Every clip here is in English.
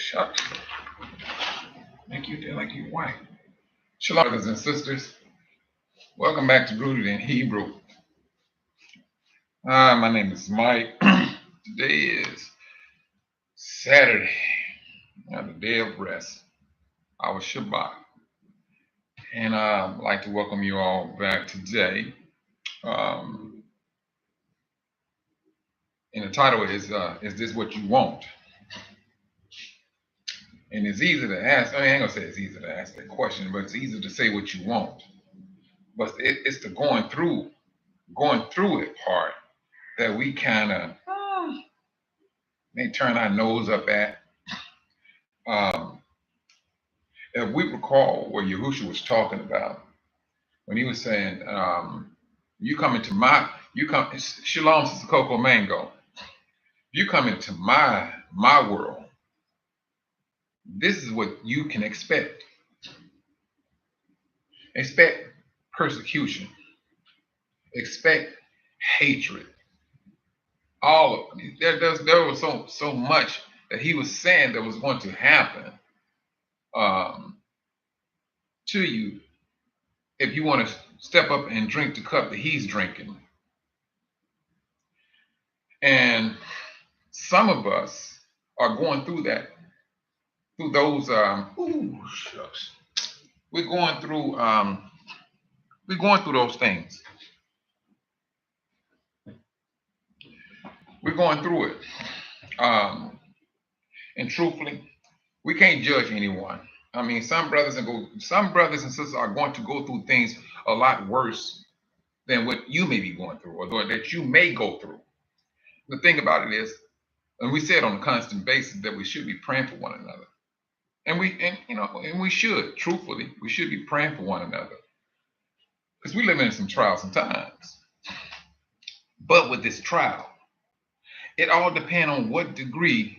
Shut. Make you feel like you white. Shalom, brothers and sisters. Welcome back to Rooted in Hebrew. My name is Mike. Today is Saturday, the day of rest, our Shabbat. And I'd like to welcome you all back today. And the title is this what you want? And it's easy to ask. I ain't gonna say it's easy to ask that question, but it's easy to say what you want. But it's the going through it part that we kind of may turn our nose up at. Um, if we recall what Yahushua was talking about when he was saying, Shalom, Sister Coco Mango. You come into my world, this is what you can expect. Expect persecution. Expect hatred. All of there was so much that he was saying that was going to happen to you if you want to step up and drink the cup that he's drinking. And some of us are going through that, through those shucks. We're going through those things. We're going through it. And truthfully, we can't judge anyone. I mean, some brothers and sisters are going to go through things a lot worse than what you may be going through, or that you may go through. The thing about it is, and we said on a constant basis that we should be praying for one another, and we should, truthfully, we should be praying for one another, because we live in some trials and times. But with this trial, it all depends on what degree,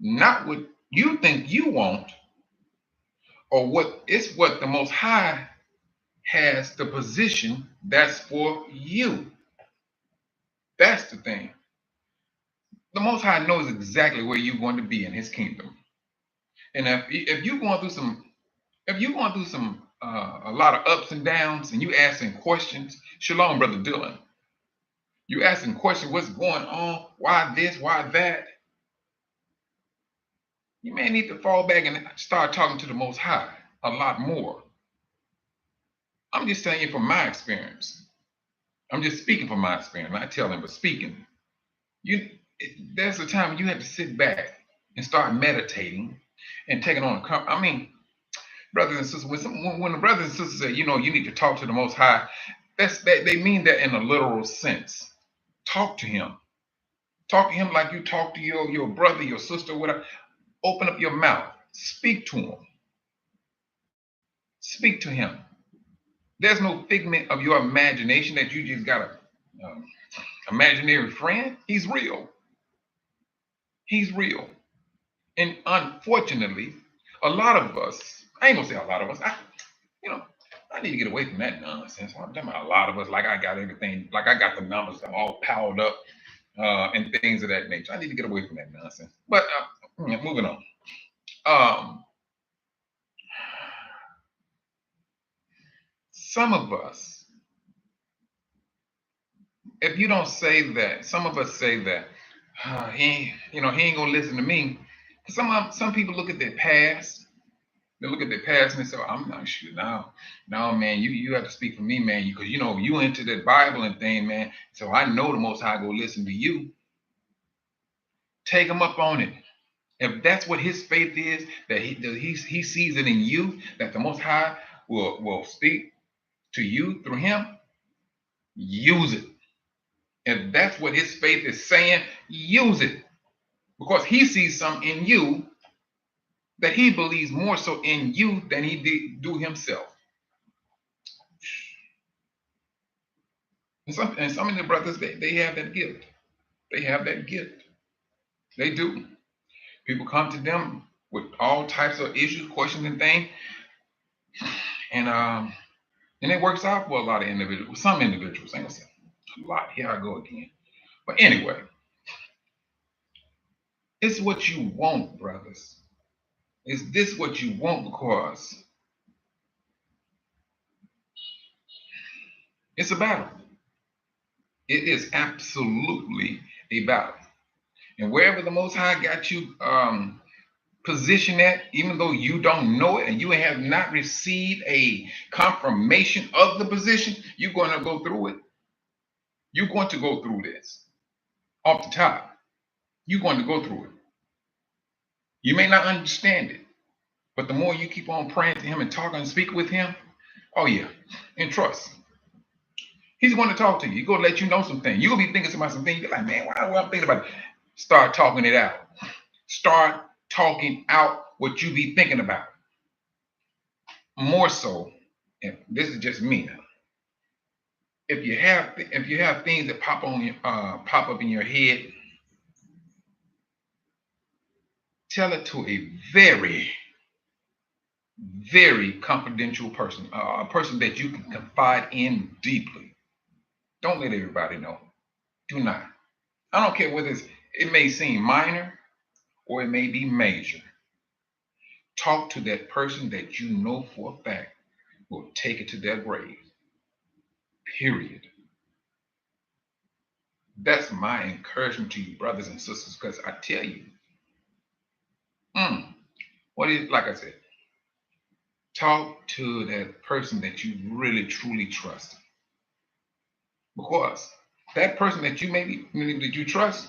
not what you think you want, or what the Most High has the position that's for you. That's the thing. The Most High knows exactly where you're going to be in His kingdom. And if you're going through some a lot of ups and downs, and you asking questions, Shalom, Brother Dylan, you asking questions, what's going on, why this, why that, you may need to fall back and start talking to the Most High a lot more. I'm just telling you from my experience. I'm just speaking from my experience, not telling, but speaking. There's a time when you have to sit back and start meditating and taking on I mean, brothers and sisters, when the brothers and sisters say, you need to talk to the Most High, they mean that in a literal sense. Talk to Him. Talk to Him like you talk to your brother, your sister, whatever. Open up your mouth. Speak to Him. Speak to Him. There's no figment of your imagination that you just got a imaginary friend. He's real. He's real. And unfortunately, a lot of us, I ain't gonna say a lot of us, I need to get away from that nonsense. I'm talking about a lot of us, like I got everything, like I got the numbers all piled up and things of that nature. I need to get away from that nonsense. But moving on. Some of us, if you don't say that, some of us say that he ain't gonna listen to me. Some people look at their past. They look at their past and they say, I'm not sure now. No, man, you have to speak for me, man, because you into that Bible and thing, man. So I know the Most High go listen to you. Take him up on it. If that's what his faith is, that he sees it in you, that the Most High will speak to you through him, use it. If that's what his faith is saying, use it. Because he sees something in you that he believes more so in you than he did do himself. And some of the brothers, they have that gift. They have that gift. They do. People come to them with all types of issues, questions, and things. And it works out for a lot of individuals. Some individuals, I ain't gonna say a lot. Here I go again. But anyway, It's what you want, brothers. Is this what you want? Because it's a battle. It is absolutely a battle. And wherever the Most High got you positioned at, even though you don't know it and you have not received a confirmation of the position, you're going to go through it. You're going to go through this off the top. You're going to go through it. You may not understand it, but the more you keep on praying to Him and talking and speaking with Him, oh yeah, and trust. He's going to talk to you. He's going to let you know some things. You're going to be thinking about some things. You're like, man, why am I thinking about it? Start talking it out. Start talking out what you be thinking about. More so, and this is just me now. If you have things that pop up in your head, tell it to a very, very confidential person, a person that you can confide in deeply. Don't let everybody know. Do not. I don't care whether it may seem minor or it may be major. Talk to that person that you know for a fact will take it to their grave. Period. That's my encouragement to you, brothers and sisters, because I tell you, what is, like I said, talk to that person that you really truly trust. Because that person that you trust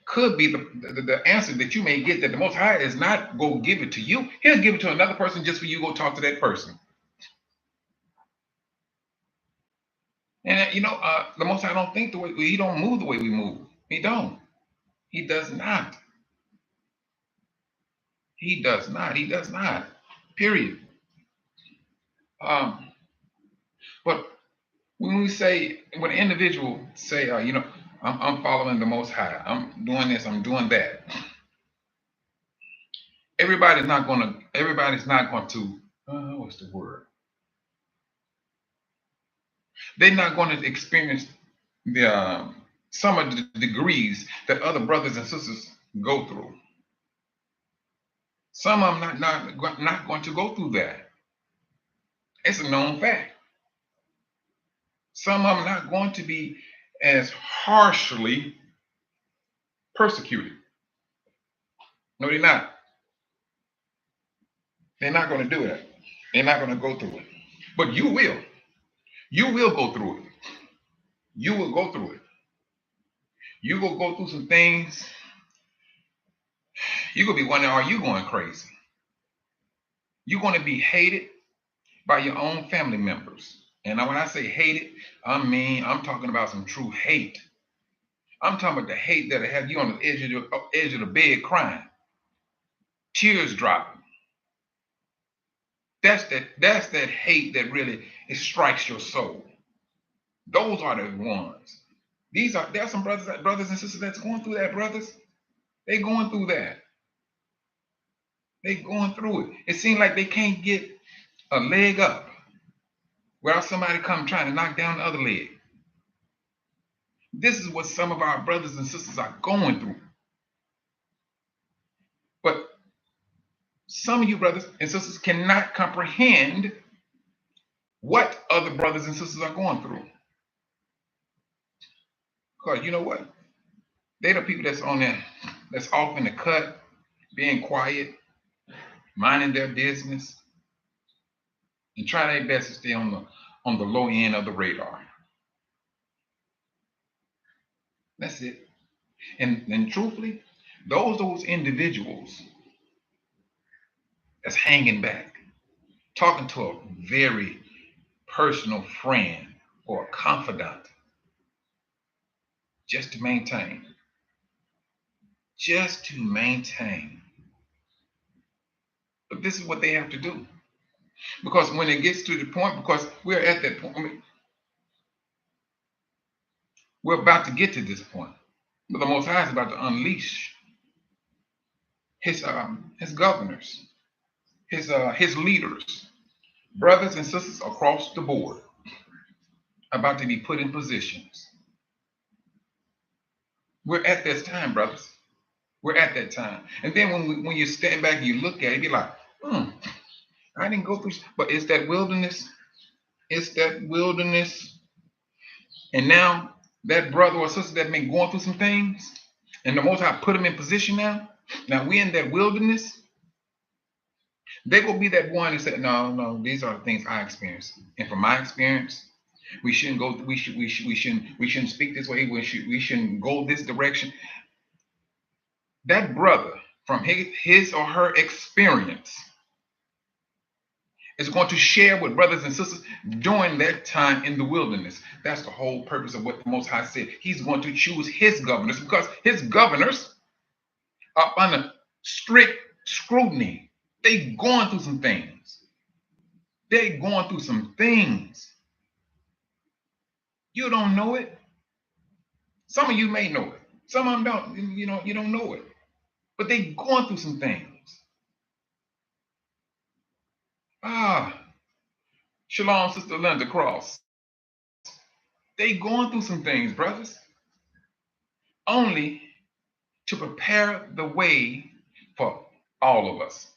could be the answer that you may get, that the Most High is not going to give it to you. He'll give it to another person just for you to go talk to that person. And the Most High don't think the way, He don't move the way we move. He don't. He does not. He does not. He does not. Period. Um, but when an individual say, I'm following the Most High, I'm doing this, I'm doing that. Everybody's not going to. What's the word? They're not going to experience the some of the degrees that other brothers and sisters go through. Some of them not going to go through that. It's a known fact. Some of them not going to be as harshly persecuted. No, they're not. They're not going to do it. They're not going to go through it. But you will. You will go through it. You will go through it. You will go through some things. You're going to be wondering, are you going crazy? You're going to be hated by your own family members. And when I say hated, I'm talking about some true hate. I'm talking about the hate that'll have you on the edge of the bed crying, tears dropping. That's that hate that really strikes your soul. Those are the ones. There are some brothers and sisters that's going through that, brothers. They going through that. They going through it. It seems like they can't get a leg up without somebody come trying to knock down the other leg. This is what some of our brothers and sisters are going through. But some of you brothers and sisters cannot comprehend what other brothers and sisters are going through. Because you know what? They're the people that's off in the cut, being quiet, minding their business, and trying their best to stay on the low end of the radar. That's it. And truthfully, those individuals that's hanging back, talking to a very personal friend or a confidant, just to maintain. Just to maintain. But this is what they have to do. Because when it gets to the point, because we're at that point, we're about to get to this point. But the Most High is about to unleash his governors, his leaders, brothers and sisters across the board, about to be put in positions. We're at this time, brothers. We're at that time. And then when you stand back and you look at it, you're like, I didn't go through, but it's that wilderness. It's that wilderness. And now that brother or sister that been going through some things, and the Most High put them in position now. Now we in that wilderness. They will be that one and say, no, no, these are the things I experienced. And from my experience, we shouldn't go, we shouldn't speak this way, we shouldn't go this direction. That brother, from his or her experience, is going to share with brothers and sisters during that time in the wilderness. That's the whole purpose of what the Most High said. He's going to choose his governors because his governors are under strict scrutiny. They going through some things. They going through some things. You don't know it. Some of you may know it. Some of them don't. You don't know it. But they going through some things. Shalom, Sister Linda Cross. They going through some things, brothers. Only to prepare the way for all of us.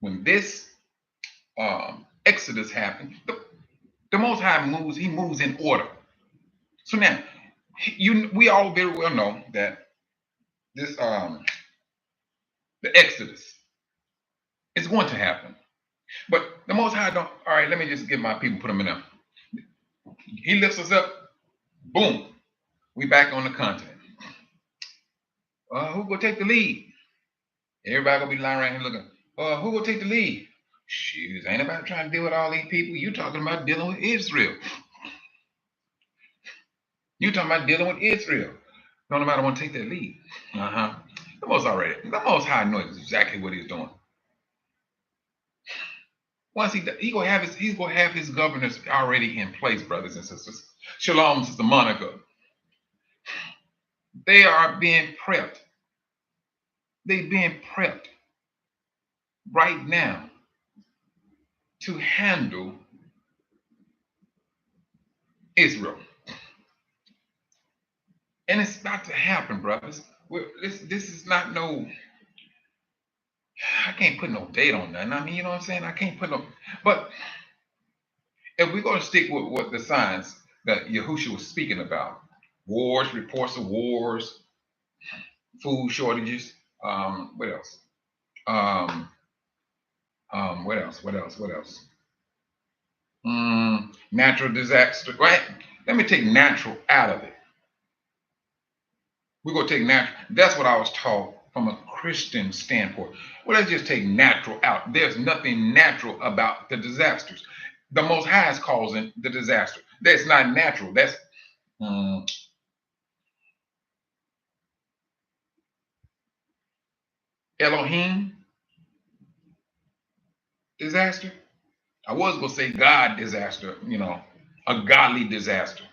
When this Exodus happened, the Most High moves. He moves in order. So now, we all very well know that this the Exodus is going to happen. But the Most High don't. All right, let me just get my people, put them in there. He lifts us up. Boom, we back on the continent. Who gonna take the lead? Everybody gonna be lying around here looking. Who gonna take the lead? Shoot, ain't nobody trying to deal with all these people. You talking about dealing with Israel. You talking about dealing with Israel. No, nobody want to take that lead. The Most High knows exactly what he's doing. Once he's gonna have his governors already in place, brothers and sisters. Shalom, Sister Monica. They are being prepped. They're being prepped right now to handle Israel. And it's about to happen, brothers. This is not no, I can't put no date on that. I mean, you know what I'm saying? I can't put no, but if we're going to stick with what the signs that Yahushua was speaking about, wars, reports of wars, food shortages, what else? What else? Natural disaster, right? Let me take natural out of it. We're going to take natural. That's what I was taught from a Christian standpoint. Well, let's just take natural out. There's nothing natural about the disasters. The Most High is causing the disaster. That's not natural. That's Elohim disaster. I was going to say God disaster, a godly disaster.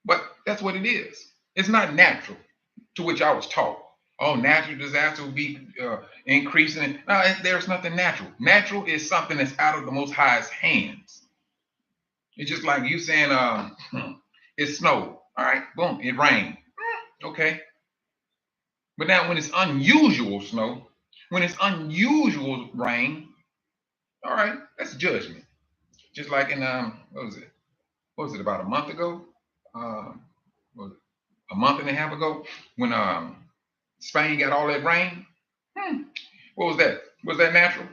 But that's what it is. It's not natural, to which I was taught. Oh, natural disaster will be increasing. No, there's nothing natural. Natural is something that's out of the Most High's hands. It's just like you saying, it snowed. All right, boom, it rained. Okay. But now when it's unusual snow, when it's unusual rain, all right, that's judgment. Just like in what was it about a month ago? Was it a month and a half ago when Spain got all that rain? What was that? Was that natural?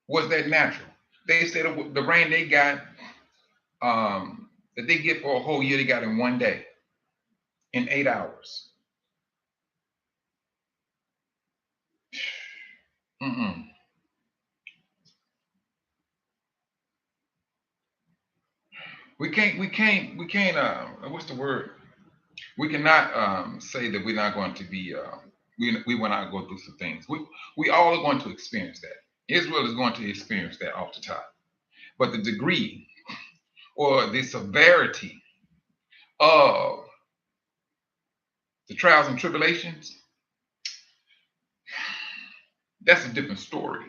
Was that natural? They said the rain they got that they get for a whole year, they got in one day, in 8 hours. We can't, what's the word? We cannot say that we're not going to be, we will not go through some things. We all are going to experience that. Israel is going to experience that off the top. But the degree or the severity of the trials and tribulations, that's a different story.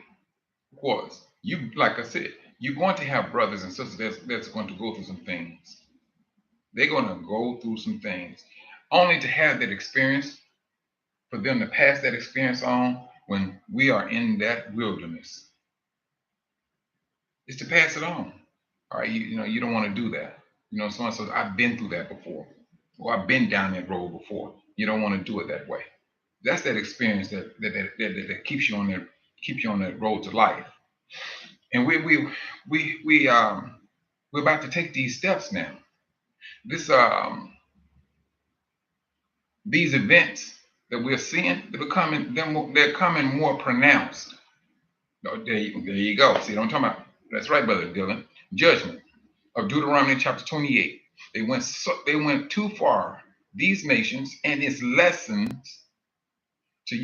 Of course, like I said, you're going to have brothers and sisters that's going to go through some things. They're going to go through some things only to have that experience for them to pass that experience on when we are in that wilderness. It's to pass it on. All right, you know, you don't want to do that. You know, someone says, I've been through that before, or I've been down that road before. You don't want to do it that way. That's that experience that keeps you on that road to life. And we're about to take these steps now. This These events that we're seeing, they're coming more pronounced. Oh, there you go. See what I'm talking about? That's right, Brother Dylan. Judgment of Deuteronomy chapter 28. They went too far. These nations and its lessons to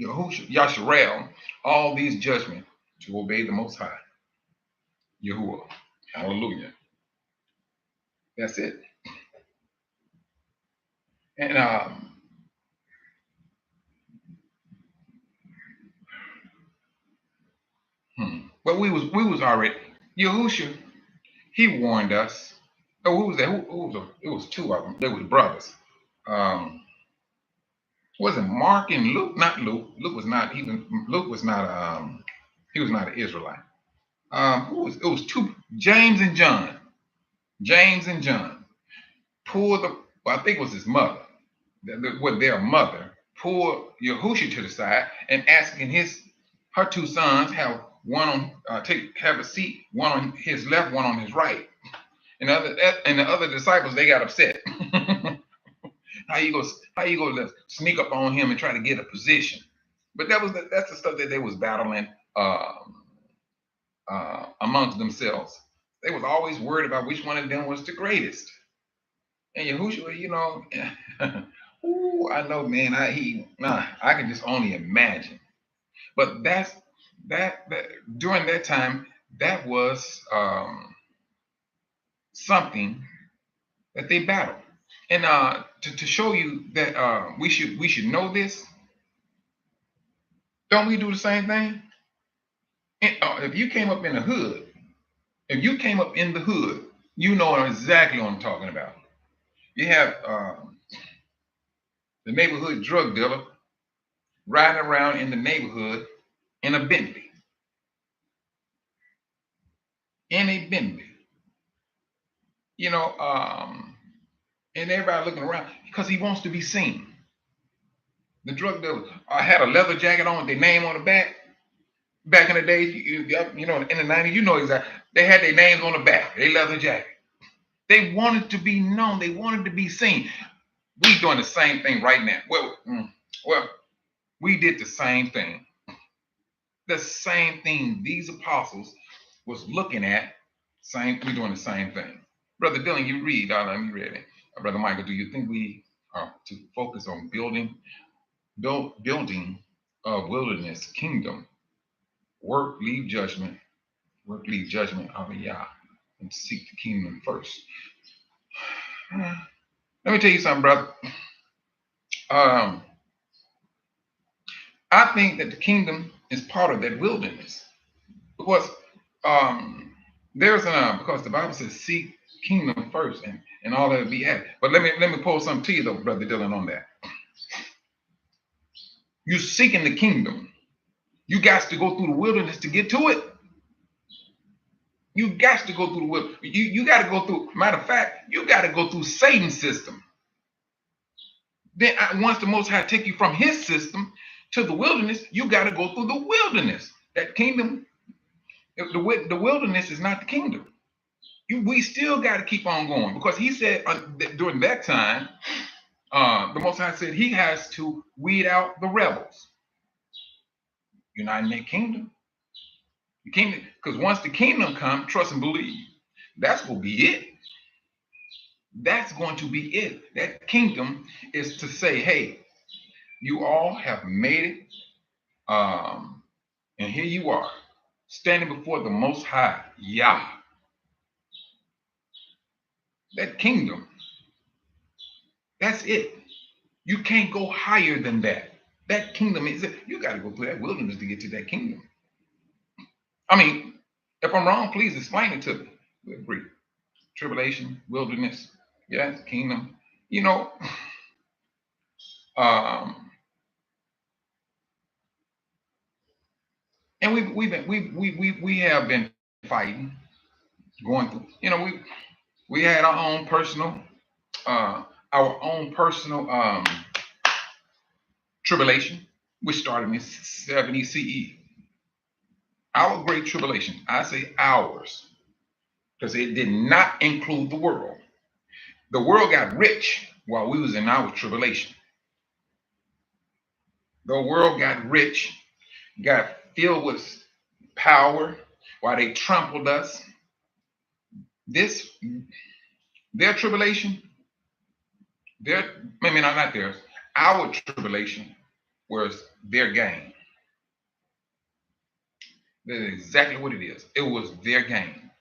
Yasharel, all these judgments to obey the Most High, Yahuwah. Hallelujah. That's it. And but we was already Yahusha. He warned us. Oh, who was that? It was two of them. They were brothers. Wasn't Mark and Luke? Not Luke. Luke was not even. Luke was not. He was not an Israelite. Who was? It was two. James and John. James and John pulled the. Well, I think it was his mother. With their mother pulled Yahusha to the side and asking her two sons have one on have a seat, one on his left, one on his right. And the other disciples, they got upset. How you go sneak up on him and try to get a position? But that's the stuff that they was battling amongst themselves. They was always worried about which one of them was the greatest. And Yahushua, you know, ooh, I know, man. I can just only imagine. But that during that time, that was something that they battled. And to show you that we should know this, don't we do the same thing? And, if you came up in the hood, you know exactly what I'm talking about. You have the neighborhood drug dealer riding around in the neighborhood in a Bentley. You know, and everybody looking around because he wants to be seen. The drug dealer had a leather jacket on with their name on the back. Back in the days, you know, in the 90s, you know exactly. They had their names on the back, their leather jacket. They wanted to be known. They wanted to be seen. We doing the same thing right now. Well, we did the same thing. The same thing these apostles was looking at. We doing the same thing. Brother Dylan, you read. You read it. Brother Michael, do you think we are to focus on building a wilderness kingdom? Work, leave judgment, of Yah, and seek the kingdom first. Let me tell you something, brother. I think that the kingdom is part of that wilderness because because the Bible says seek kingdom first and all that will be added. But let me pull something to you though, Brother Dylan, on that. You seeking the kingdom. You got to go through the wilderness to get to it. You got to go through the wilderness. You got to go through, matter of fact, you got to go through Satan's system. Then once the Most High take you from his system to the wilderness, you got to go through the wilderness. That kingdom, the wilderness is not the kingdom. We still got to keep on going because he said during that time, the Most High said he has to weed out the rebels. You're not in that kingdom. The kingdom, because once the kingdom comes, trust and believe. That's going to be it. That's going to be it. That kingdom is to say, hey, you all have made it. And here you are, standing before the Most High, Yah. That kingdom, that's it. You can't go higher than that. That kingdom is it. You got to go through that wilderness to get to that kingdom. I mean, if I'm wrong, please explain it to me. We agree. Tribulation, wilderness, yes, kingdom. You know, And we have been fighting, going through. We had uh, our own personal tribulation, which started in 70 CE. Our great tribulation. I say ours because it did not include the world. The world got rich while we was in our tribulation. The world got rich, got filled with power while they trampled us. Their tribulation, maybe not theirs, our tribulation was their gain. That's exactly what it is. It was their gain.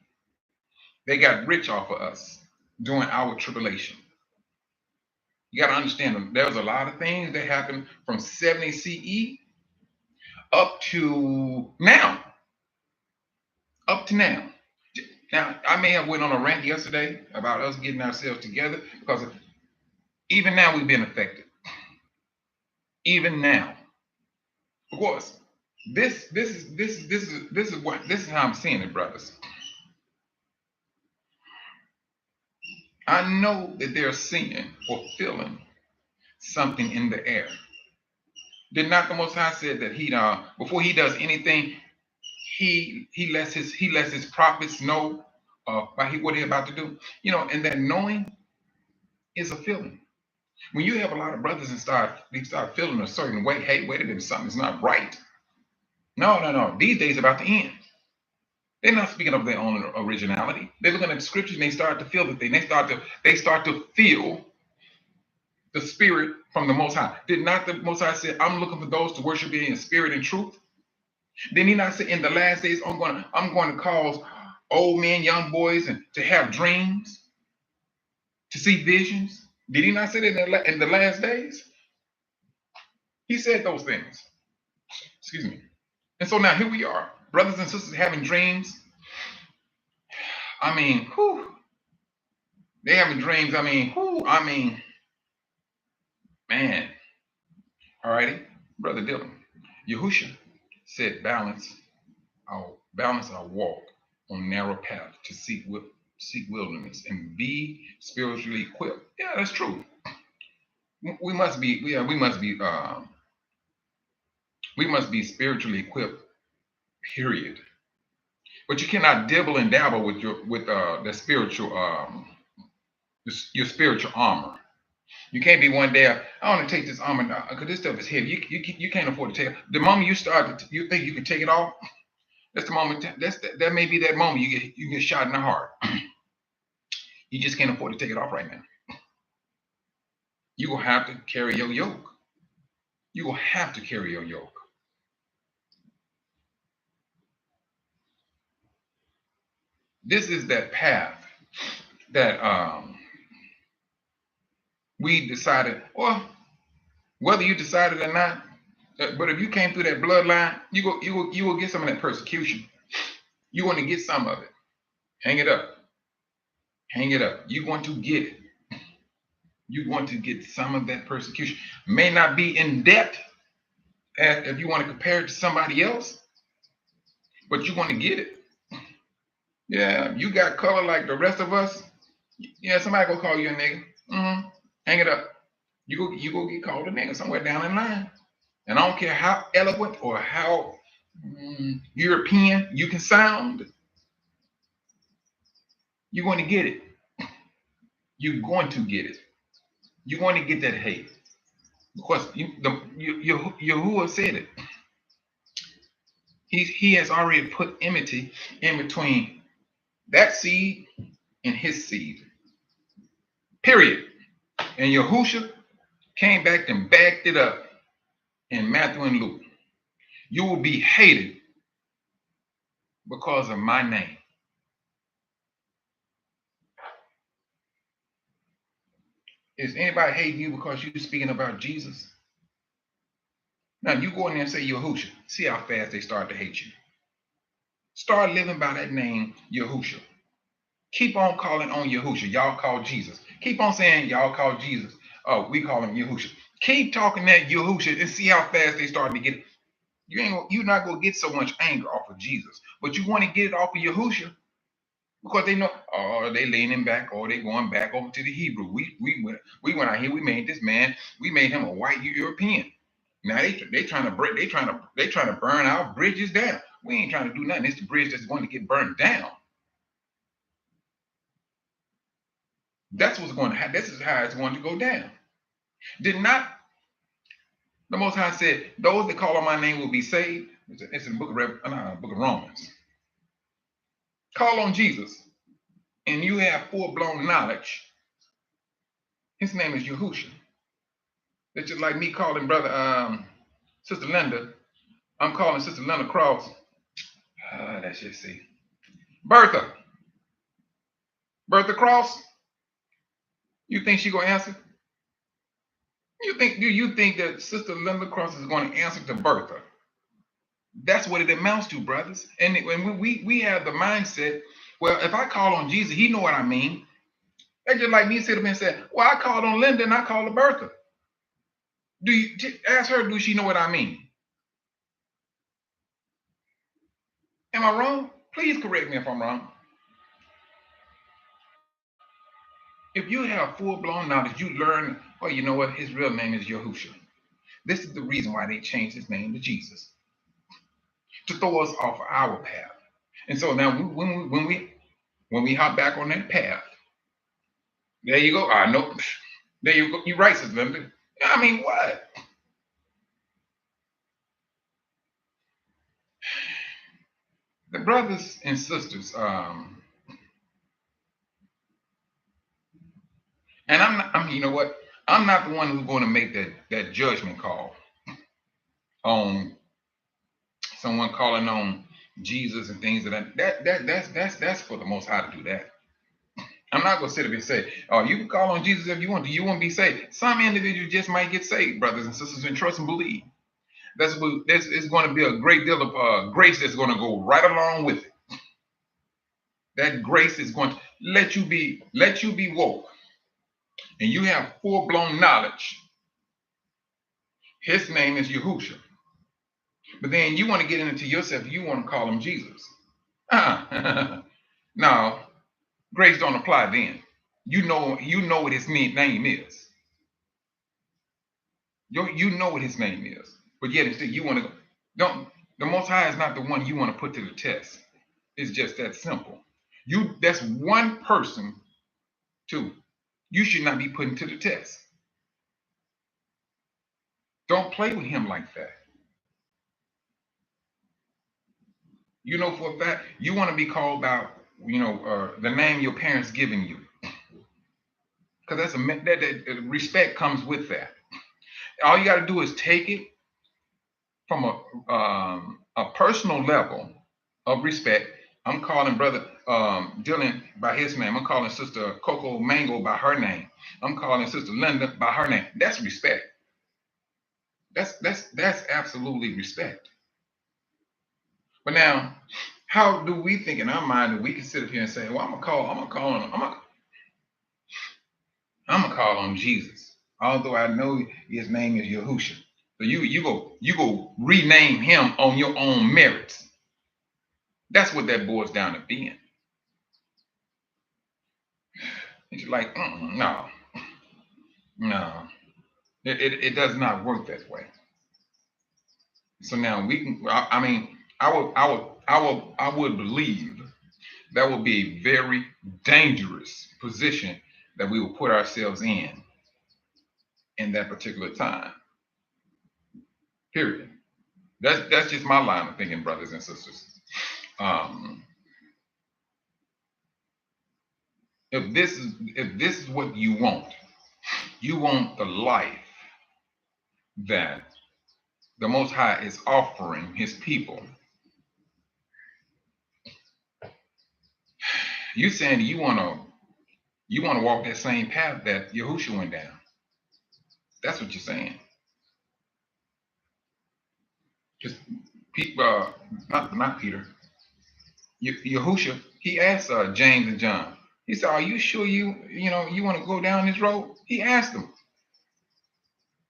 They got rich off of us during our tribulation. You got to understand, there was a lot of things that happened from 70 CE up to now. Up to now. Now, I may have went on a rant yesterday about us getting ourselves together because even now we've been affected. Even now. Of course, this is how I'm seeing it, brothers. I know that they're seeing or feeling something in the air. Did not the Most High said that he before he does anything, he lets his prophets know what he's about to do. And that knowing is a feeling. When you have a lot of brothers and they start feeling a certain way, hey, wait a minute, something's not right. No. These days about to end. They're not speaking of their own originality. They're looking at the scriptures and they start to feel the thing. They start to feel the spirit from the Most High. Did not the Most High say, I'm looking for those to worship me in spirit and truth? Did he not say in the last days, I'm going to cause old men, young boys, and to have dreams, to see visions? Did he not say that in the last days? He said those things. Excuse me. And so now here we are, brothers and sisters having dreams. I mean, whew. They having dreams. I mean, whew. I mean, man. All righty, Brother Dylan. Yahusha said, balance our walk on narrow path to seek wilderness and be spiritually equipped. Yeah, that's true. We must be spiritually equipped. Period. But you cannot dibble and dabble with the spiritual your spiritual armor. You can't be one day, I want to take this armor because this stuff is heavy. You can't afford to take it. The moment you think you can take it off, that's the moment. That may be that moment you get shot in the heart. You just can't afford to take it off right now. You will have to carry your yoke. You will have to carry your yoke. This is that path that we decided, or whether you decided or not, but if you came through that bloodline, you will get some of that persecution. You want to get some of it. Hang it up. Hang it up. You want to get it. You want to get some of that persecution. May not be in depth if you want to compare it to somebody else, but you want to get it. Yeah, you got color like the rest of us. Yeah, somebody go call you a nigga. Hang it up. You go get called a nigga somewhere down in line. And I don't care how eloquent or how European you can sound. You're going to get it. You're going to get it. You're going to get that hate. Because Yahuwah said it. He has already put enmity in between that seed and his seed. Period. And Yahusha came back and backed it up in Matthew and Luke. You will be hated because of my name. Is anybody hating you because you're speaking about Jesus? Now you go in there and say Yahusha. See how fast they start to hate you. Start living by that name, Yahusha. Keep on calling on Yahusha. Y'all call Jesus. Keep on saying y'all call Jesus. Oh, we call him Yahusha. Keep talking that Yahushua and see how fast they starting to get. You're not gonna get so much anger off of Jesus, but you want to get it off of Yahushua because they know, oh, they leaning back, or they going back over to the Hebrew. We went out here, we made this man, we made him a white European. Now they trying to break, they trying to burn our bridges down. We ain't trying to do nothing. It's the bridge that's going to get burned down. That's what's going to happen. This is how it's going to go down. Did not the Most High said, those that call on my name will be saved? It's in the book of Romans. Call on Jesus, and you have full-blown knowledge. His name is Yahushua. It's just like me calling brother Sister Linda. I'm calling Sister Linda Cross. Let's just see. Bertha Cross. You think she gonna answer? Do you think that Sister Linda Cross is going to answer to Bertha? That's what it amounts to, brothers. And when we have the mindset, well, if I call on Jesus, he know what I mean. That's just like me sitting there and say, well, I called on Linda and I called her Bertha. Do you ask her, do she know what I mean? Am I wrong? Please correct me if I'm wrong. If you have full-blown knowledge, you learn, well, you know what? His real name is Yahushua. This is the reason why they changed his name to Jesus, to throw us off our path. And so now when we hop back on that path, there you go. I know. There you go. You're right, Sister Linda. I mean, what? The brothers and sisters, and you know what? I'm not the one who's going to make that judgment call on someone calling on Jesus and things of that's for the Most High to do that. I'm not going to sit up and say, oh, you can call on Jesus if you want to. You won't be saved. Some individuals just might get saved, brothers and sisters, and trust and believe. This is going to be a great deal of grace that's going to go right along with it. That grace is going to let you be woke, and you have full-blown knowledge. His name is Yahushua. But then you want to get into yourself, you want to call him Jesus. No, grace don't apply then. You know what his name is. You know what his name is. But yet instead you want to the Most High is not the one you want to put to the test. It's just that simple. That's one person, too. You should not be put to the test. Don't play with him like that. You know for a fact, you want to be called out, the name your parents giving you. Because that respect comes with that. All you got to do is take it from a personal level of respect. I'm calling brother Dylan by his name. I'm calling Sister Coco Mango by her name. I'm calling Sister Linda by her name. That's respect. That's absolutely respect. But now, how do we think in our mind that we can sit up here and say, well, I'm gonna call on Jesus, although I know his name is Yahushua. So you go rename him on your own merits. That's what that boils down to being. And you're like, no. It does not work that way. So now we can. I mean, I would believe that would be a very dangerous position that we will put ourselves in that particular time. Period. That's just my line of thinking, brothers and sisters. If this is what you want the life that the Most High is offering his people. You saying you want to walk that same path that Yahushua went down. That's what you're saying. Just not Peter. Yahushua, he asked James and John. He said, "Are you sure you want to go down this road?" He asked them.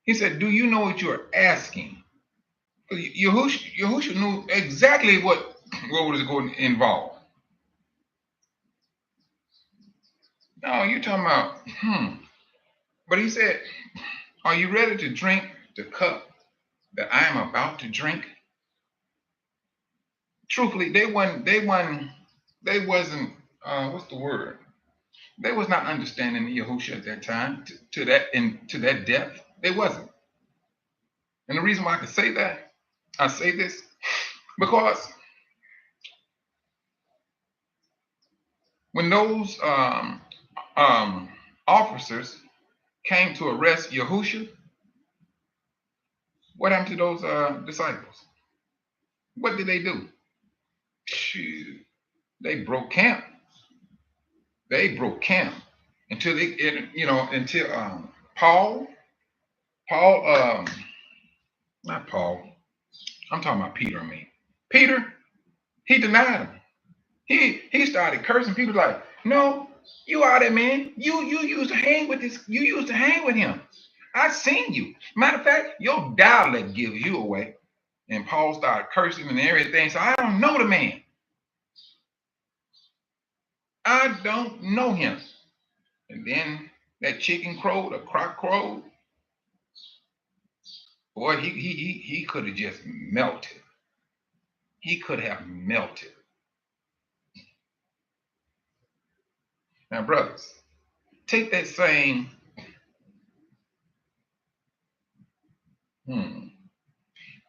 He said, do you know what you're asking? Yahushua knew exactly what was going to involve. No, you're talking about, But he said, are you ready to drink the cup that I am about to drink? Truthfully, they wasn't, what's the word? They was not understanding Yahushua at that time to that depth. They wasn't. And the reason why I can say that, I say this, because when those officers came to arrest Yahushua, what happened to those disciples? What did they do? Shoot, they broke camp. They broke camp until Paul, not Paul. I'm talking about Peter. Peter, he denied him. He started cursing people like, no, you are that man. You used to hang with this. You used to hang with him. I seen you. Matter of fact, your dialect gives you away. And Paul started cursing and everything. So I don't know the man. I don't know him. And then that chicken crowed, a croc crowed. Boy, he could have just melted. He could have melted. Now, brothers, take that same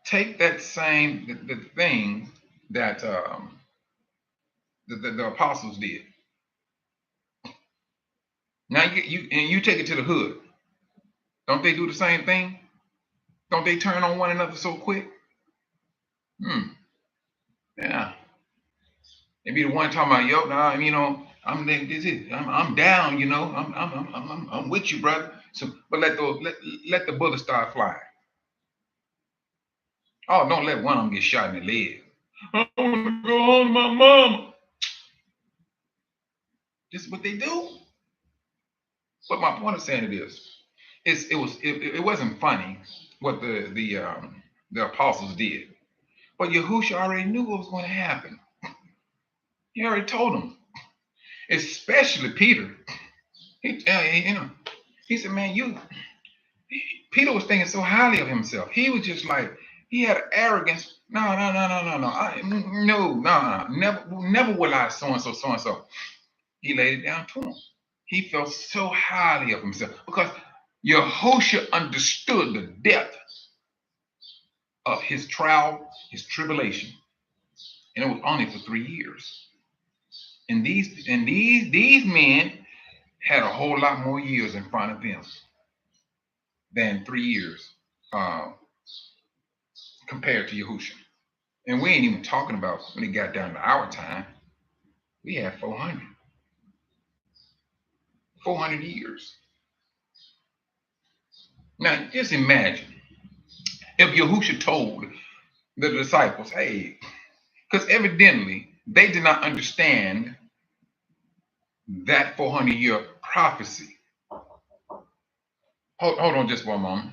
take that same the thing that the apostles did. Now you take it to the hood. Don't they do the same thing? Don't they turn on one another so quick? Yeah. They be the one talking about, yo, nah, I'm down, I'm with you, brother. So, but let the bullets start flying. Oh, don't let one of them get shot in the leg. I want to go home to my mama. This is what they do. But my point of saying it is, it wasn't funny what the apostles did, but Yahushua already knew what was going to happen. He already told them, especially Peter. He said, man, Peter was thinking so highly of himself. He was just like, he had arrogance. No. Never will I so and so. He laid it down to him. He felt so highly of himself because Yahushua understood the depth of his trial, his tribulation, and it was only for 3 years. And these men had a whole lot more years in front of them than 3 years compared to Yahushua. And we ain't even talking about when it got down to our time. We had 400 years. Now, just imagine if Yahushua told the disciples, hey, because evidently they did not understand that 400-year prophecy. Hold on just one moment.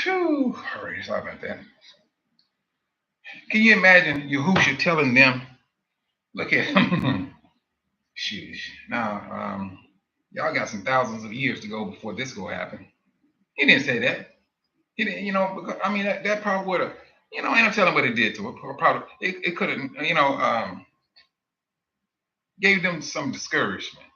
Phew, all right, sorry about that. Can you imagine Yahushua telling them, look at him. Sheesh. Now, y'all got some thousands of years to go before this will happen. He didn't say that. He didn't, because, that probably would have, ain't no telling what it did to it. Probably, it could have, gave them some discouragement.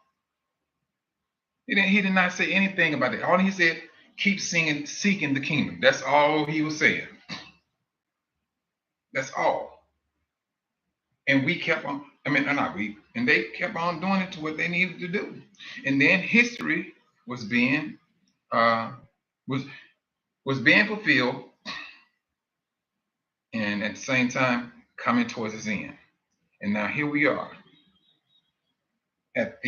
He did not say anything about it. All he said, keep seeking the kingdom. That's all he was saying. That's all. And we kept on. I mean, not weak, and they kept on doing it to what they needed to do, and then history was being uh, was was being fulfilled, and at the same time coming towards its end. And now here we are at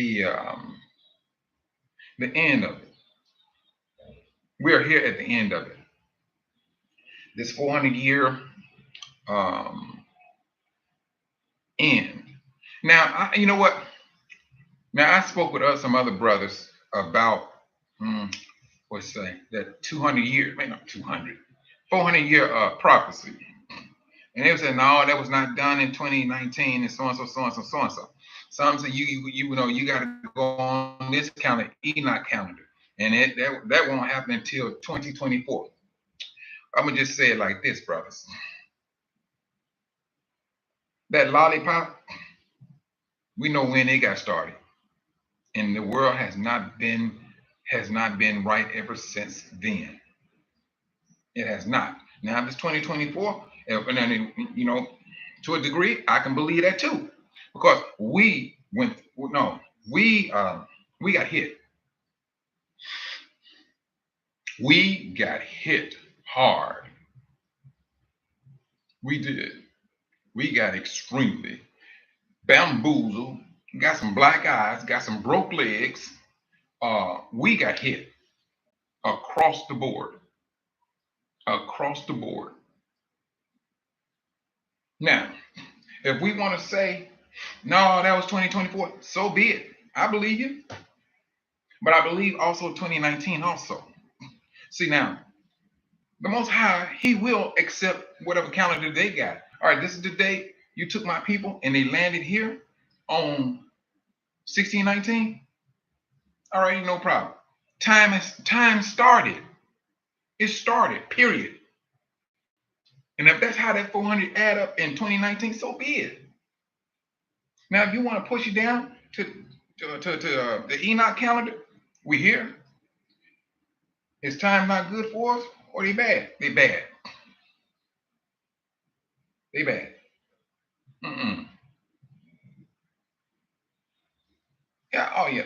the end of it. We are here at the end of it. This 400-year um, end. Now, you know what? Now I spoke with some other brothers about what's say that 200 year, maybe not 200, 400-year prophecy. And they were saying, no, that was not done in 2019 and so and so, so and so, so and so. Some say you know you got to go on this calendar, Enoch calendar, and that won't happen until 2024. I'm gonna just say it like this, brothers. That lollipop, we know when it got started, and the world has not been right ever since then. It has not. Now this 2024, and then, you know, to a degree, I can believe that too, because we got hit. We got hit hard. We did. We got extremely bamboozled. Got some black eyes. Got some broke legs. We got hit across the board. Across the board. Now, if we want to say, no, that was 2024, so be it. I believe you. But I believe also 2019 also. See now, the Most High, He will accept whatever calendar they got. All right, this is the day you took my people and they landed here on 1619. All right, no problem. Time started. It started, period. And if that's how that 400 add up in 2019, so be it. Now, if you want to push it down to the Enoch calendar, we here. Is time not good for us, or they bad? They bad. They bad. Mm-mm. Yeah. Oh yeah.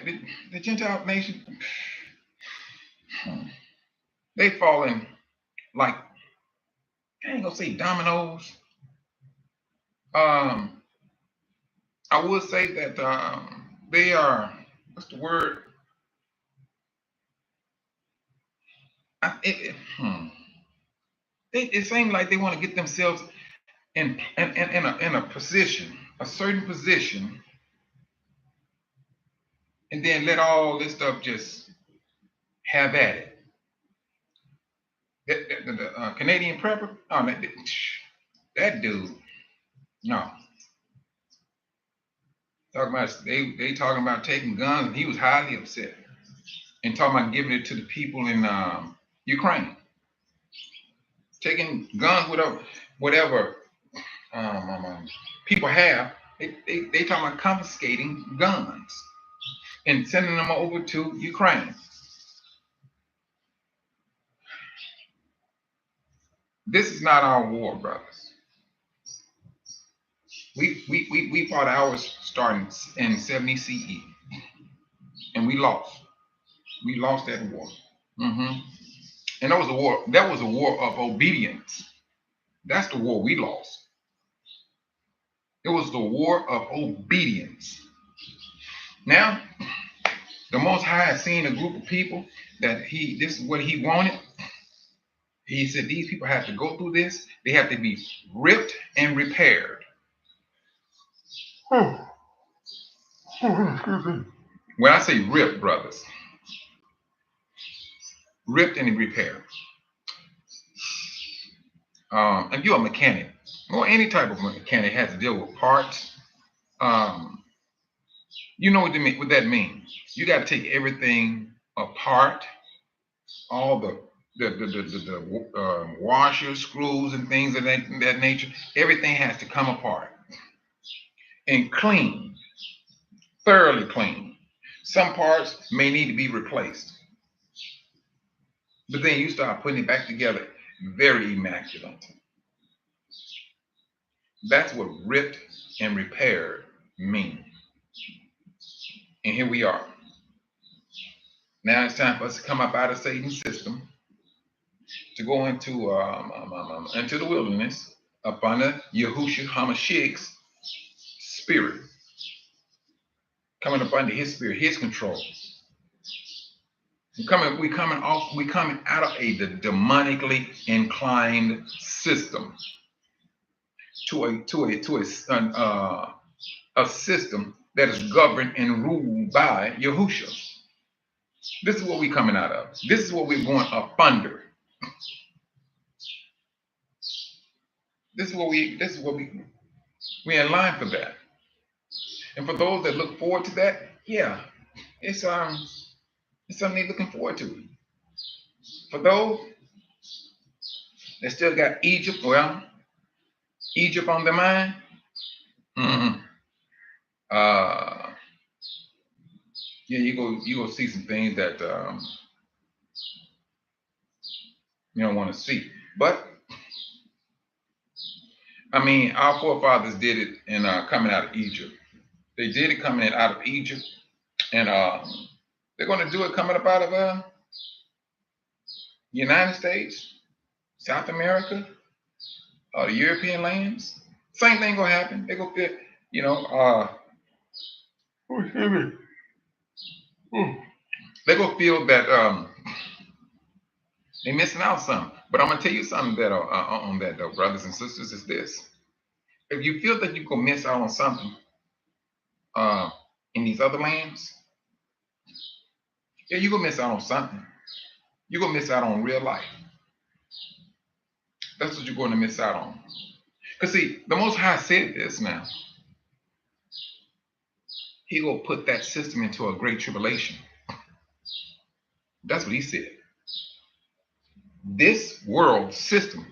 The Gentile nation, they falling like, I ain't gonna say dominoes. Um, I would say that they are. What's the word? It, it seems like they want to get themselves in a position, a certain position, and then let all this stuff just have at it. The Canadian prepper, oh, that dude, no. Talking about they talking about taking guns, and he was highly upset, and talking about giving it to the people in Ukraine, taking guns, whatever people have. They talking about confiscating guns and sending them over to Ukraine. This is not our war, brothers. We fought ours starting in 70 CE, and we lost. We lost that war. Hmm. And that was a war. That was a war of obedience. That's the war we lost. It was the war of obedience. Now, the Most High has seen a group of people that this is what He wanted. He said these people have to go through this. They have to be ripped and repaired. When I say ripped, brothers, ripped and repaired. If you're a mechanic, or any type of mechanic has to deal with parts, you know what that means. You got to take everything apart, all the washers, screws, and things of that nature. Everything has to come apart and clean, thoroughly clean. Some parts may need to be replaced, but then you start putting it back together, very immaculate. That's what ripped and repaired mean? And here we are. Now it's time for us to come up out of Satan's system, to go into the wilderness up under Yahushua HaMashiach's spirit, coming up under his spirit, his control. We coming out of a demonically inclined system to a system that is governed and ruled by Yahushua. This is what we're coming out of. This is what we're going up under. This is what we're in line for that. And for those that look forward to that, yeah, it's something they're looking forward to. For those that still got Egypt on their mind, yeah, you go see some things that you don't want to see. But I mean, our forefathers did it in coming out of Egypt. They did it coming out of Egypt, and they're going to do it coming up out of the United States, South America, the European lands. Same thing gonna happen. They go fit, they go feel that they're missing out something. But I'm gonna tell you something that on that though, brothers and sisters, is this: if you feel that you're gonna miss out on something in these other lands, yeah, you're gonna miss out on something. You're gonna miss out on real life. That's what you're going to miss out on. Because see, the Most High said this now. He will put that system into a great tribulation. That's what he said. This world system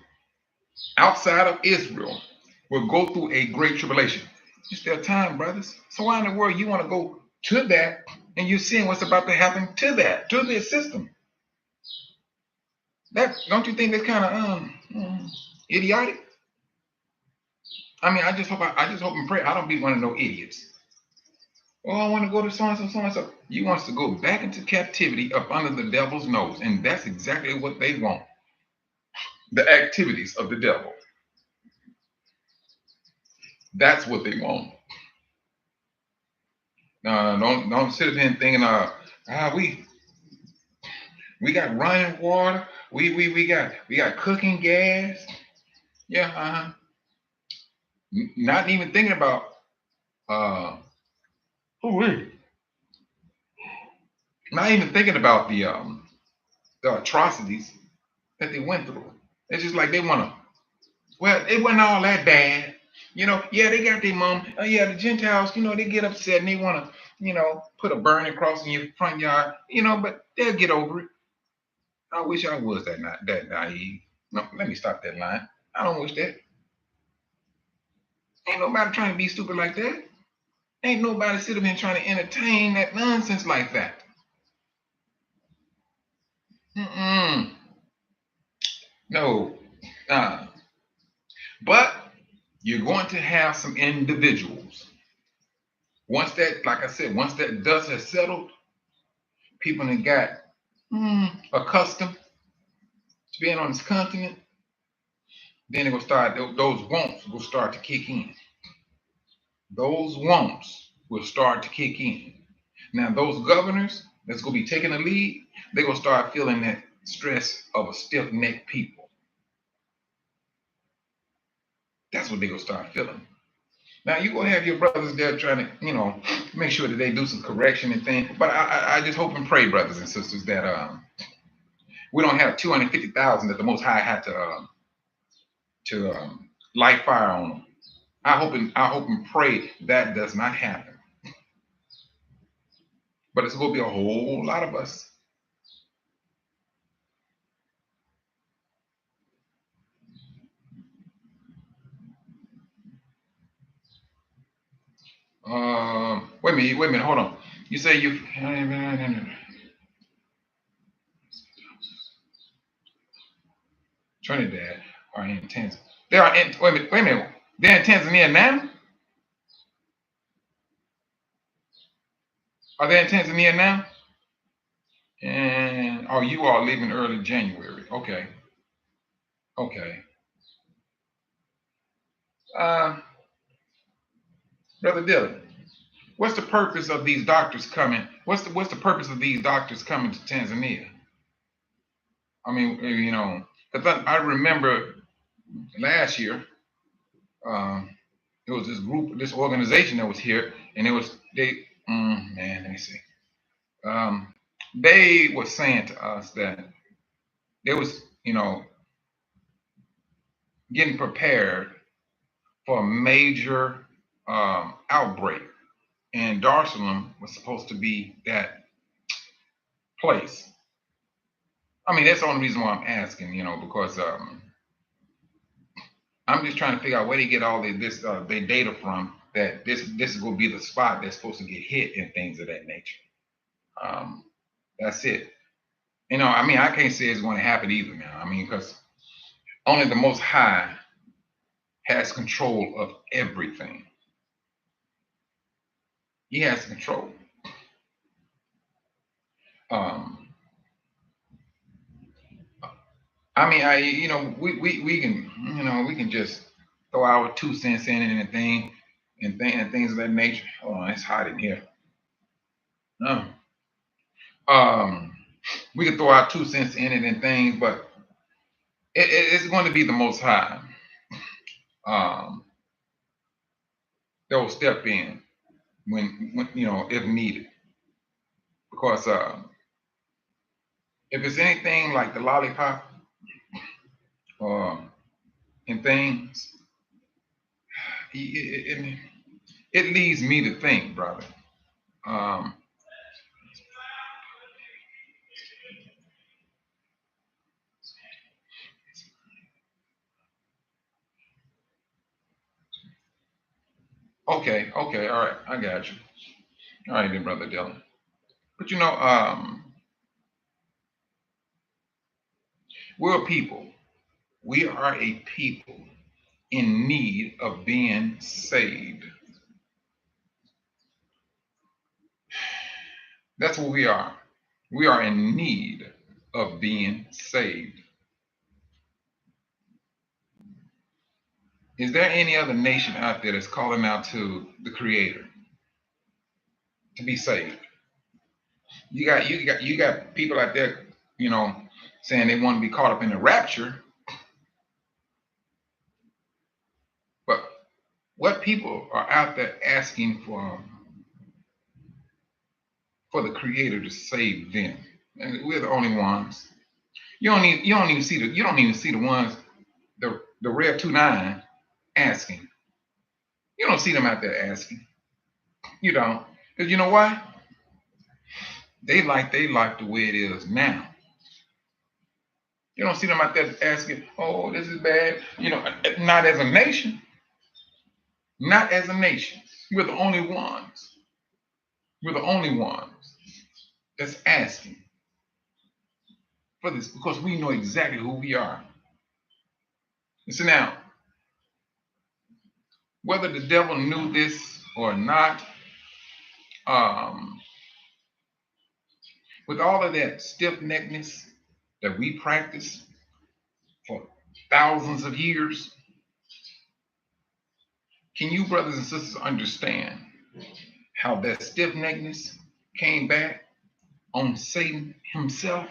outside of Israel will go through a great tribulation. It's their time, brothers. So why in the world you want to go to that and you're seeing what's about to happen to this system? That, don't you think that's kind of idiotic? I mean, I just hope and pray I don't be one of no idiots. Oh, I want to go to so and so, so and so. You want us to go back into captivity up under the devil's nose, and that's exactly what they want. The activities of the devil. That's what they want. Don't sit there and thinking, we got running water, we got cooking gas. Yeah, not even thinking about not even thinking about the atrocities that they went through. It's just like they want to. Well, it wasn't all that bad. Yeah, they got their mom. Yeah, the Gentiles, they get upset and they want to, put a burning cross in your front yard, but they'll get over it. I wish I was that naive. No, let me stop that line. I don't wish that. Ain't nobody trying to be stupid like that. Ain't nobody sitting here trying to entertain that nonsense like that. No. But you're going to have some individuals. Once that, like I said, once that dust has settled, people that got accustomed to being on this continent, then they're going to start, those wants will start to kick in. Those wants will start to kick in. Now, those governors that's going to be taking the lead, they're going to start feeling that stress of a stiff-necked people. That's what they're going to start feeling. Now, you're going to have your brothers there trying to, make sure that they do some correction and things. But I just hope and pray, brothers and sisters, that we don't have 250,000 that the Most High had to light fire on them. I hope and pray that does not happen. But it's going to be a whole lot of us. Wait a minute, hold on. You say you Trinidad are in Tanzania. They are in, wait a minute. They're in Tanzania now? Are they in Tanzania now? And oh, you are leaving early January. Okay. Okay. Uh, Brother Dylan, what's the purpose of these doctors coming? What's the purpose of these doctors coming to Tanzania? I mean, because I remember last year, um, it was this group, this organization that was here, and it was man, let me see. Um, they were saying to us that they was, getting prepared for a major outbreak, and Dar es Salaam was supposed to be that place. I mean, that's the only reason why I'm asking, because I'm just trying to figure out where they get all this their data from. That this is going to be the spot that's supposed to get hit and things of that nature. Um, that's it. I mean, I can't say it's going to happen either now. I mean, because only the Most High has control of everything. He has control. Um, I mean, we can, we can just throw our 2 cents in and things of that nature. Hold on, it's hot in here. No. Um, we can throw our 2 cents in it and things, but it's going to be the Most High um, that will step in when if needed. Because if it's anything like the lollipop um, and things, it, it leads me to think, brother. Um, okay, all right, I got you. All right, then, brother Dylan. But we're a people. We are a people in need of being saved. That's what we are. We are in need of being saved. Is there any other nation out there that's calling out to the Creator to be saved? You got people out there, saying they want to be caught up in the rapture, but what people are out there asking for the Creator to save them? And we're the only ones. You don't even see the ones, the rare 29 asking. You don't see them out there asking. You don't. Because you know why? They like their life the way it is now. You don't see them out there asking, oh, this is bad. Not as a nation. Not as a nation. We're the only ones. We're the only ones that's asking for this because we know exactly who we are. And so now, whether the devil knew this or not, um, with all of that stiff neckness that we practice for thousands of years, can you, brothers and sisters, understand how that stiff neckness came back on Satan himself?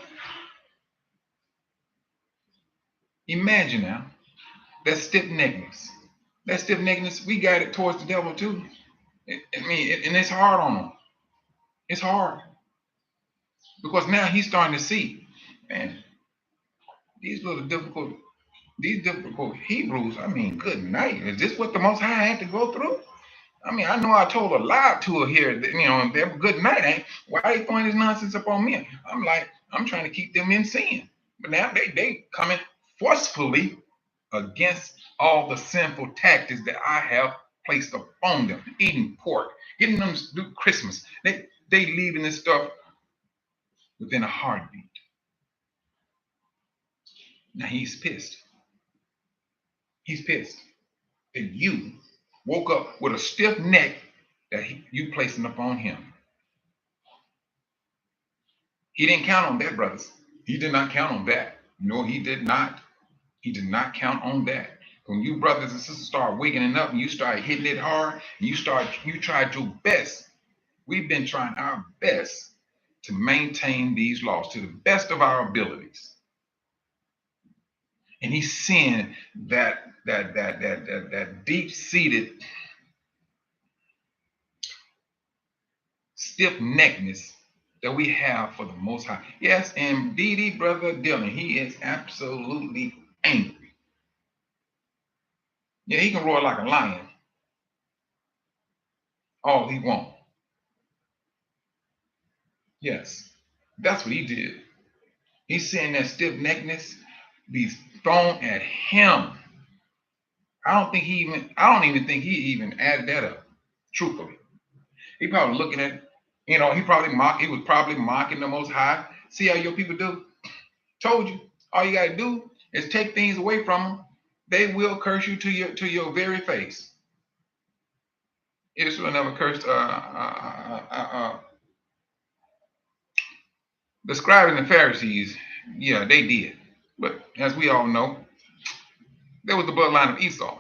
Imagine now that stiff neckness. That stiff neckness, we got it towards the devil too. And it's hard on him. It's hard because now he's starting to see, man, these difficult Hebrews. I mean, good night. Is this what the Most High had to go through? I mean, I know I told a lie to her here, and they're good night. Why are you throwing this nonsense up on me? I'm trying to keep them in sin. But now they coming forcefully against all the sinful tactics that I have placed upon them. Eating pork, getting them to do Christmas. They leaving this stuff within a heartbeat. Now he's pissed. He's pissed that you woke up with a stiff neck that you placing upon him. He didn't count on that, brothers. He did not count on that. No, he did not. He did not count on that. When you brothers and sisters start waking up and you start hitting it hard, and you tried your best. We've been trying our best to maintain these laws to the best of our abilities. And he's seeing that deep-seated stiff-neckedness that we have for the Most High. Yes, indeed, Brother Dylan, he is absolutely angry. Yeah, he can roar like a lion all he wants. Yes, that's what he did. He's seeing that stiff-neckedness be thrown at him. I don't even think he even added that up, truthfully. He probably looking at, he was probably mocking the Most High. See how your people do? Told you, all you gotta do is take things away from them. They will curse you to your very face. Israel never cursed the scribes and the Pharisees. Yeah, they did. But as we all know, there was the bloodline of Esau.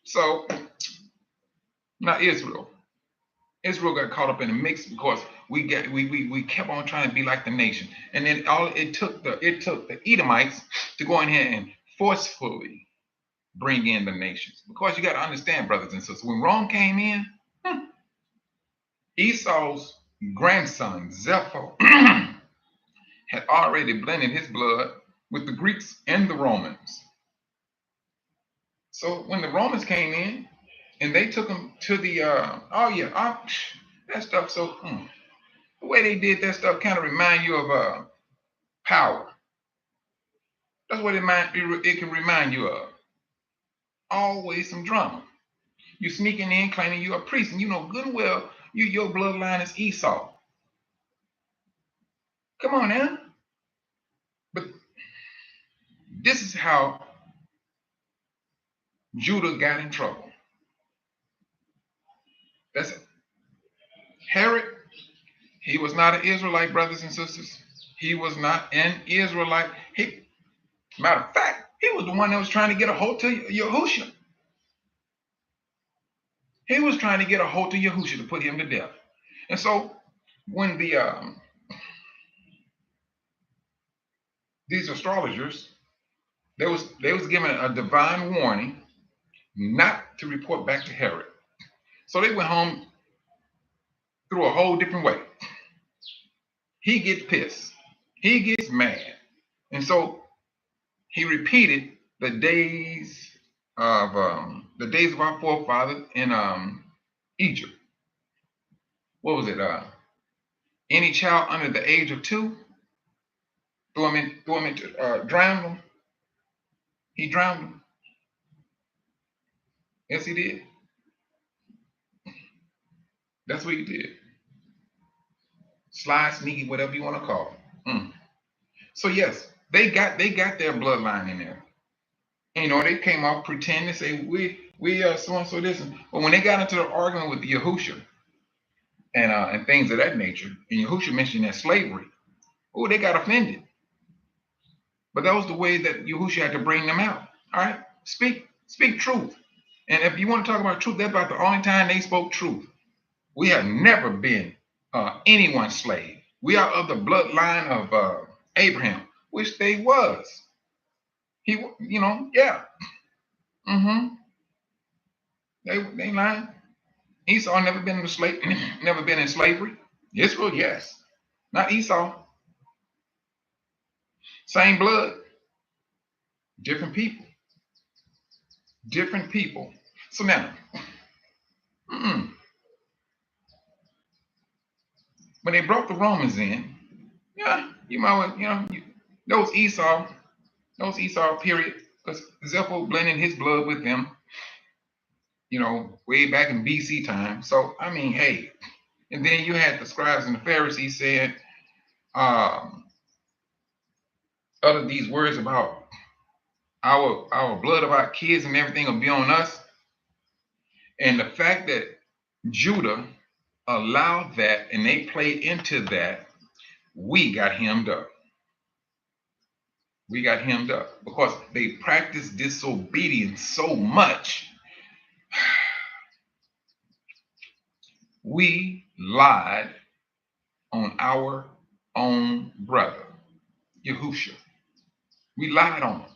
So, not Israel. Israel got caught up in the mix because we kept on trying to be like the nation, and then it took the Edomites to go in here and forcefully bring in the nations. Because you got to understand, brothers and sisters, when Rome came in, Esau's grandson Zepho had already blended his blood with the Greeks and the Romans. So when the Romans came in and they took them to the that stuff. So the way they did that stuff kind of remind you of power. That's what it can remind you of. Always some drama. You sneaking in claiming you're a priest, and you know good and well your bloodline is Esau. Come on now. But this is how Judah got in trouble. That's it. Herod, he was not an Israelite, brothers and sisters. He was not an Israelite. Matter of fact, he was the one that was trying to get a hold to Yahusha. He was trying to get a hold to Yahusha to put him to death. And so when these astrologers, they was given a divine warning not to report back to Herod. So they went home through a whole different way. He gets pissed. He gets mad. And so he repeated the days of our forefathers in Egypt. What was it? Any child under the age of 2, drown them. He drowned them. Yes, he did. That's what he did. Sly, sneaky, whatever you want to call it. So yes, they got their bloodline in there. And, they came out pretending to say we are so and so this, but when they got into the argument with Yahusha and things of that nature, and Yahusha mentioned that slavery, they got offended. But that was the way that Yahusha had to bring them out. All right, speak truth. And if you want to talk about truth, that's about the only time they spoke truth. We have never been anyone's slave. We are of the bloodline of Abraham, which they was. He, yeah. They lying. Esau never been in never been in slavery. Israel, yes. Not Esau. Same blood. Different people. Different people. So now, when they brought the Romans in, yeah, you might well, those Esau period, because Zepho blended his blood with them, way back in BC time. So, I mean, hey, and then you had the scribes and the Pharisees saying, other these words about our blood of our kids and everything will be on us. And the fact that Judah allowed that and they played into that, we got hemmed up. We got hemmed up because they practiced disobedience so much. We lied on our own brother, Yahusha. We lied on him.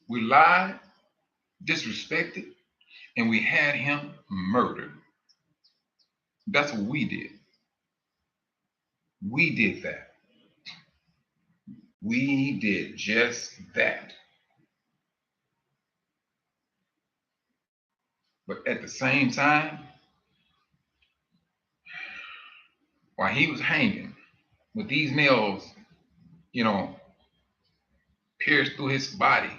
We lied, disrespected, and we had him murdered. That's what we did. We did that. We did just that. But at the same time, while he was hanging with these nails, pierced through his body,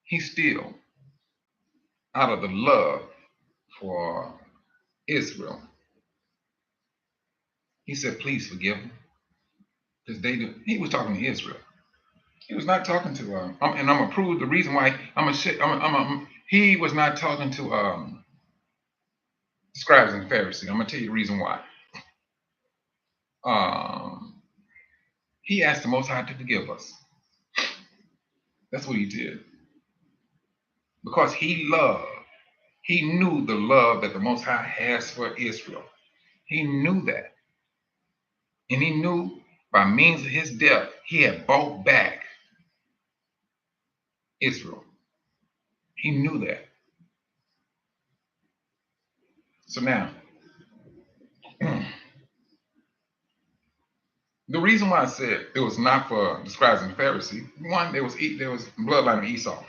he still, out of the love for Israel, he said, please forgive them. Because he was talking to Israel. He was not talking to, and I'm going to prove the reason why, he was not talking to the scribes and Pharisees. I'm going to tell you the reason why. He asked the Most High to forgive us. That's what he did. Because he knew the love that the Most High has for Israel. He knew that. And he knew by means of his death, he had bought back Israel. He knew that. So now, the reason why I said it was not for the scribes and the Pharisees, one, there was bloodline of Esau.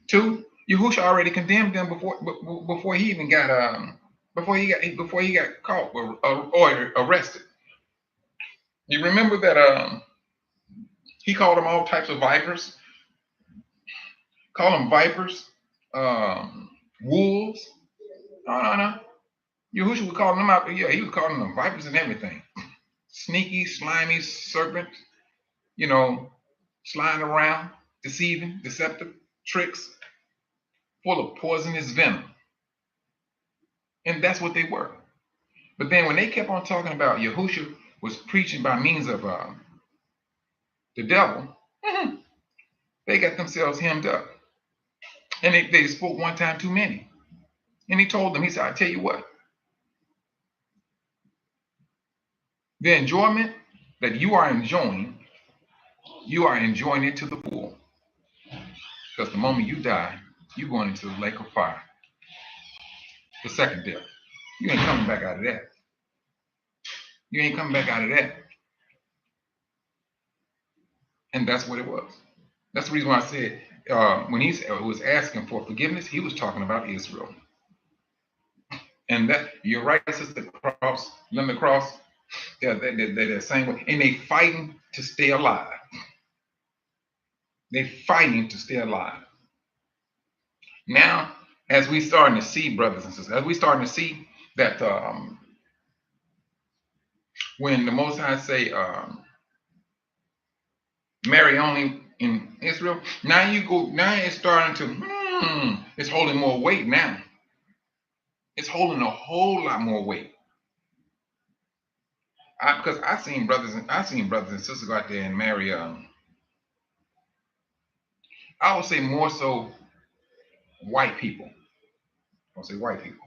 Two, Yahusha already condemned them before he even got before he got caught or arrested. You remember that he called them all types of vipers, wolves. No. Yahushua was calling them out. Yeah, he was calling them vipers and everything. Sneaky, slimy serpent, sliding around, deceiving, deceptive, tricks, full of poisonous venom. And that's what they were. But then when they kept on talking about Yahushua was preaching by means of the devil, they got themselves hemmed up. And they spoke one time too many. And he told them, he said, I tell you what, the enjoyment that you are enjoying it to the full. Because the moment you die, you're going into the lake of fire. The second death. You ain't coming back out of that. You ain't coming back out of that. And that's what it was. That's the reason why I said when he was asking for forgiveness, he was talking about Israel. And that you're right, Sister Cross, Linda Cross. Yeah, they're the same way. And they fighting to stay alive. They're fighting to stay alive. Now, as we starting to see, brothers and sisters, as we starting to see that when the Most High say marry only in Israel, now it's starting to, it's holding more weight now. It's holding a whole lot more weight. Because I've seen brothers and sisters go out there and marry. I would say more so white people. I'll say white people.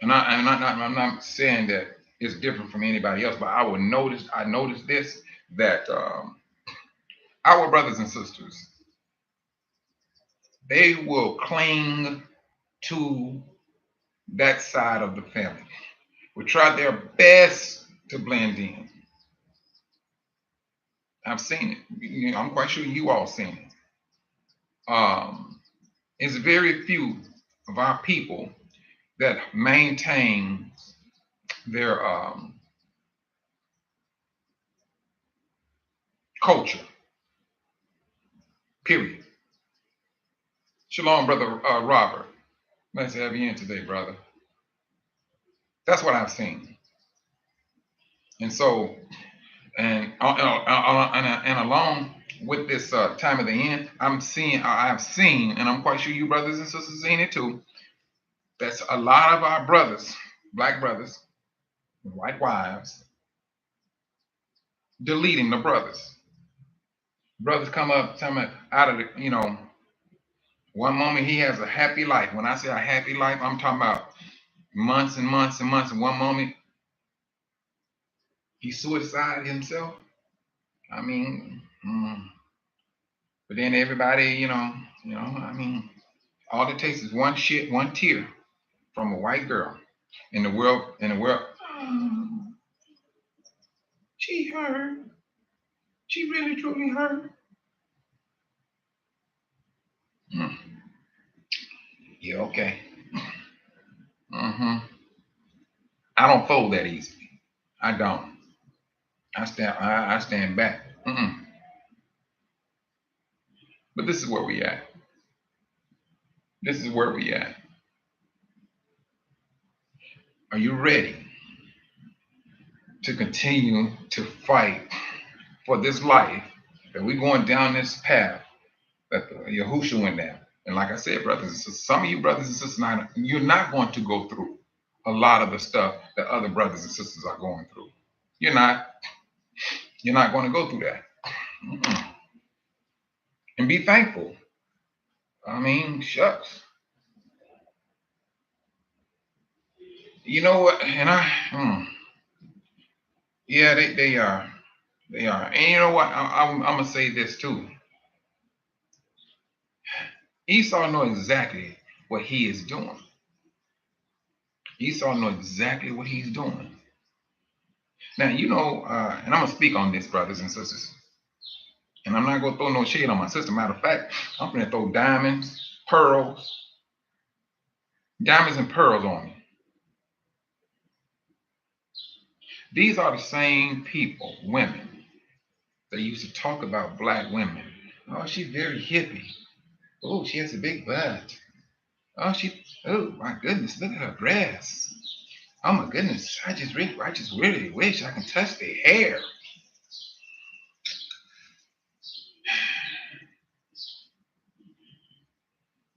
And I'm not saying that it's different from anybody else, but I noticed this, that our brothers and sisters, they will cling to that side of the family, will try their best to blend in. I've seen it. I'm quite sure you all seen it. It's very few of our people that maintain their culture. Period. Shalom, brother Robert. Nice to have you in today, brother. That's what I've seen. And so, and along with this time of the end, I've seen, and I'm quite sure you brothers and sisters seen it too. That's a lot of our brothers, black brothers, white wives, deleting the brothers. Brothers come up, out of the, one moment he has a happy life. When I say a happy life, I'm talking about months and months and months. And one moment he suicided himself. I mean, but then everybody, I mean, all it takes is one tear from a white girl in the world, oh, she hurt. She really truly hurt. Hmm. Yeah, okay. I don't fold that easily. I don't. I stand back. But this is where we at. This is where we at. Are you ready to continue to fight for this life that we're going down this path that Yahushua went down? And like I said, brothers and sisters, some of you brothers and sisters, you're not going to go through a lot of the stuff that other brothers and sisters are going through. You're not. You're not going to go through that. And be thankful. I mean, shucks. You know what? And yeah, they are. They are. And you know what? I'm going to say this too. Esau knows exactly what he is doing. Esau knows exactly what he's doing. Now, and I'm going to speak on this, brothers and sisters. And I'm not going to throw no shade on my sister. Matter of fact, I'm going to throw diamonds and pearls on me. These are the same people, women, that used to talk about black women. Oh, she's very hippie. Oh, she has a big butt. Oh my goodness, look at her dress. Oh my goodness, I just really wish I could touch their hair.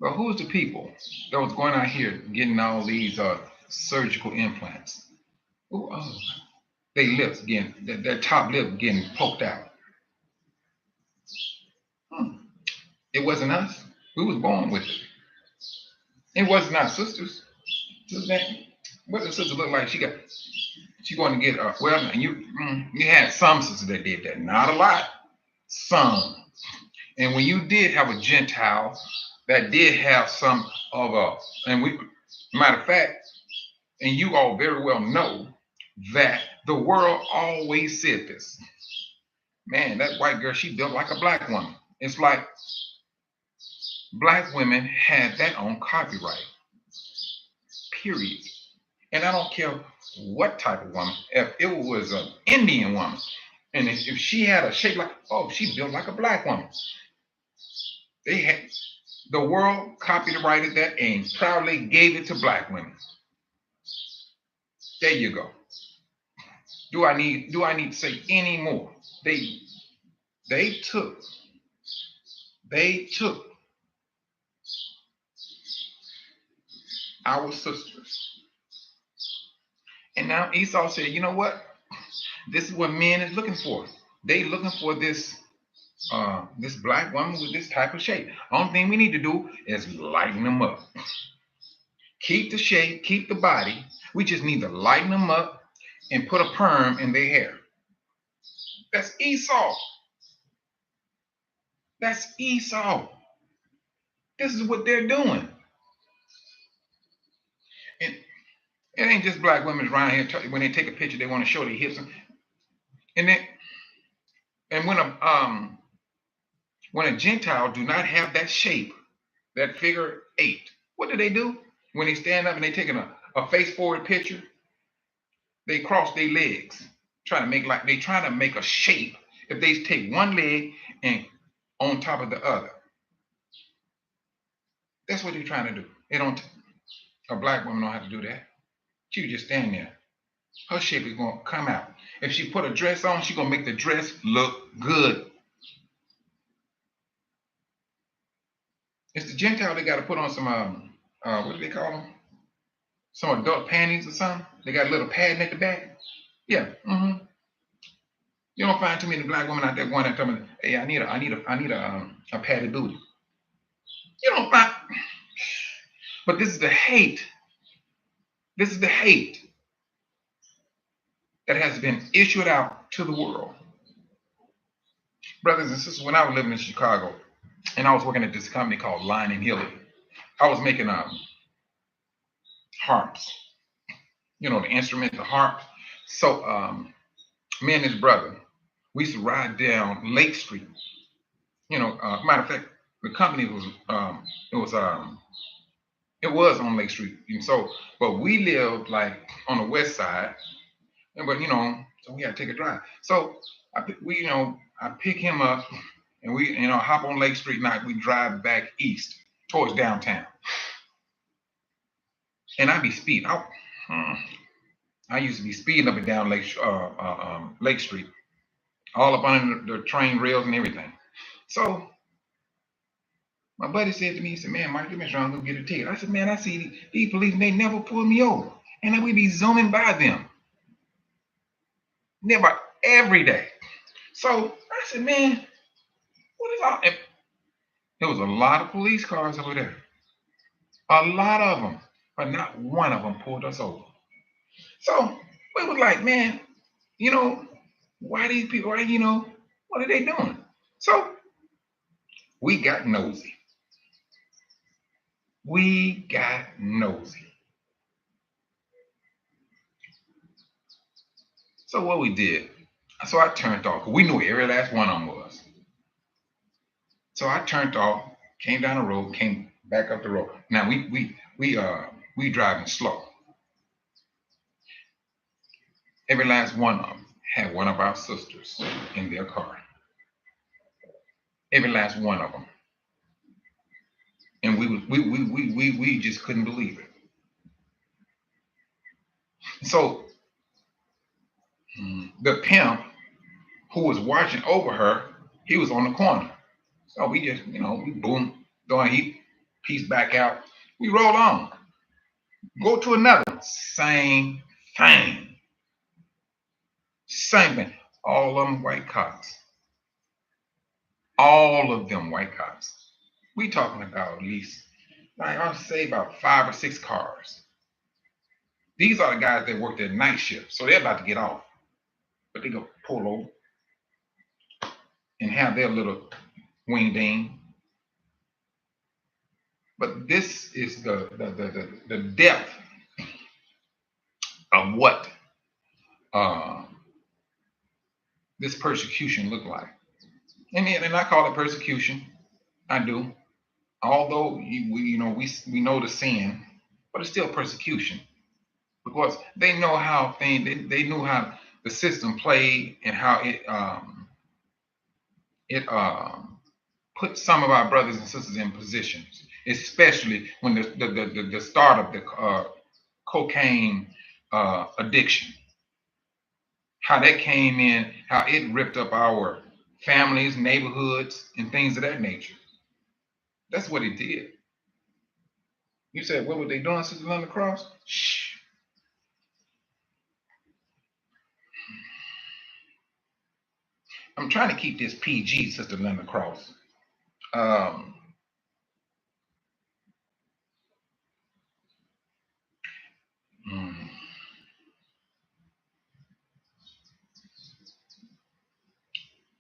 But who's the people that was going out here getting all these surgical implants? Oh, their lips getting, their top lip getting poked out. It wasn't us. We was born with it. It wasn't our sisters. What does sister look like? She going to get well. And you had some sisters that did that. Not a lot. Some. And when you did have a Gentile that did have some of matter of fact, and you all very well know that the world always said this. Man, that white girl, she built like a black woman. It's like black women had that on copyright. Period. And I don't care what type of woman. If it was an Indian woman, and if she had a shape like, oh, she built like a black woman. The world copyrighted that and proudly gave it to black women. There you go. Do I need to say any more? They took our sisters. And now Esau said, you know what? This is what men is looking for. They looking for this black woman with this type of shape. Only thing we need to do is lighten them up. Keep the shape, keep the body. We just need to lighten them up and put a perm in their hair. That's Esau. That's Esau. This is what they're doing. And it ain't just black women around here. When they take a picture, they want to show their hips. And when a Gentile do not have that shape, that figure 8, what do? When they stand up and they taking a face forward picture, they cross their legs, trying to make a shape. If they take one leg and on top of the other, that's what they're trying to do. A black woman don't have to do that. She just stand there. Her shape is gonna come out. If she put a dress on, she's gonna make the dress look good. It's the Gentile they got to put on some what do they call them? Some adult panties or something. They got a little padding at the back. Yeah. You don't find too many black women out there going and telling me, "Hey, I need a padded booty." You don't find. But this is the hate. This is the hate that has been issued out to the world. Brothers and sisters, when I was living in Chicago and I was working at this company called Line and Hilly, I was making harps, the instrument, the harp. So me and his brother, we used to ride down Lake Street. Matter of fact, the company was it was on Lake Street. And so, but we lived like on the west side, but so we had to take a drive. So I pick him up and we hop on Lake Street and we drive back east towards downtown. And I be speeding. I used to be speeding up and down Lake Street, all up under the train rails and everything. So my buddy said to me, he said, "Man, Mike, I'm gonna get a ticket." I said, "Man, I see these police, they never pull me over. And then we be zooming by them. Never, every day." So I said, "Man, what is all?" And there was a lot of police cars over there. A lot of them. But not one of them pulled us over. So we was like, man, why these people, what are they doing? So we got nosy. We got nosy. So what we did, so I turned off, because we knew every last one of them was. So I turned off, came down the road, came back up the road. Now we driving slow. Every last one of them had one of our sisters in their car. Every last one of them. And we just couldn't believe it. So the pimp who was watching over her, he was on the corner. So we just, we boom, throwing heat, piece back out. We roll on. Go to another one. Same thing. Same thing. All of them white cops. All of them white cops. We talking about at least, I'll say about 5 or 6 cars. These are the guys that worked at night shift, so they're about to get off. But they go pull over and have their little wing ding. But this is the depth of what this persecution looked like. And I call it persecution. I do. Although we know the sin, but it's still persecution. Because they know how they knew how the system played and how it put some of our brothers and sisters in positions, especially when the start of the cocaine addiction, how that came in, how it ripped up our families, neighborhoods, and things of that nature. That's what it did. You said, what were they doing, Sister Linda Cross? Shh. I'm trying to keep this PG, Sister Linda Cross.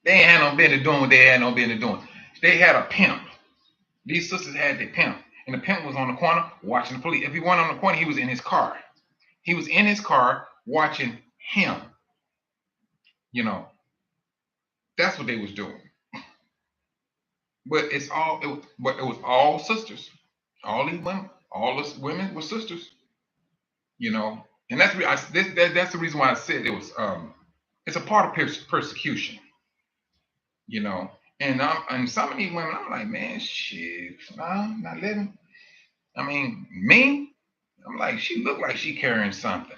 They ain't had no business doing what they had no business doing. They had a pimp. These sisters had their pimp. And the pimp was on the corner watching the police. If he went on the corner, he was in his car. He was in his car watching him. That's what they was doing. But it was all sisters. All these women, all those women were sisters. And that's the reason why I said it was it's a part of persecution. And some of these women, I'm like, man, shit, I'm not living. I mean, me, I'm like, she look like she carrying something.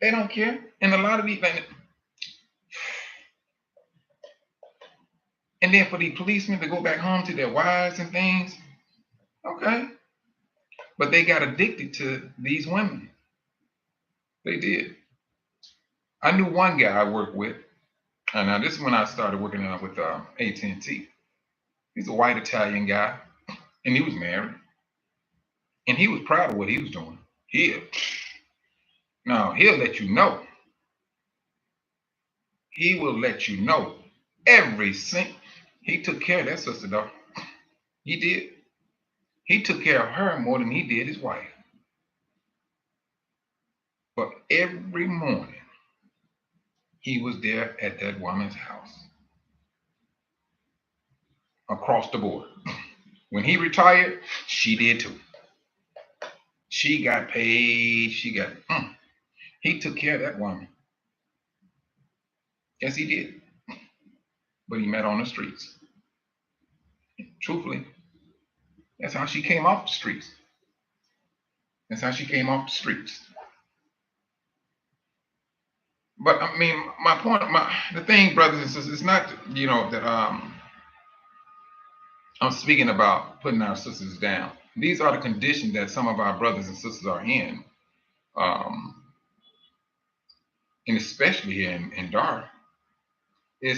They don't care. And a lot of these, and then for the policemen to go back home to their wives and things, okay. But they got addicted to these women. They did. I knew one guy I worked with, and now this is when I started working with AT&T. He's a white Italian guy, and he was married, and he was proud of what he was doing. He Now he'll let you know. He will let you know every cent. He took care of that sister, though. He did. He took care of her more than he did his wife. But every morning, he was there at that woman's house, across the board. When he retired, she did too. She got paid. He took care of that woman. Yes, he did. But he met on the streets. Truthfully, that's how she came off the streets. That's how she came off the streets. But I mean, my point, the thing, brothers and sisters, it's not, that I'm speaking about putting our sisters down. These are the conditions that some of our brothers and sisters are in, um, and especially here in Dar. We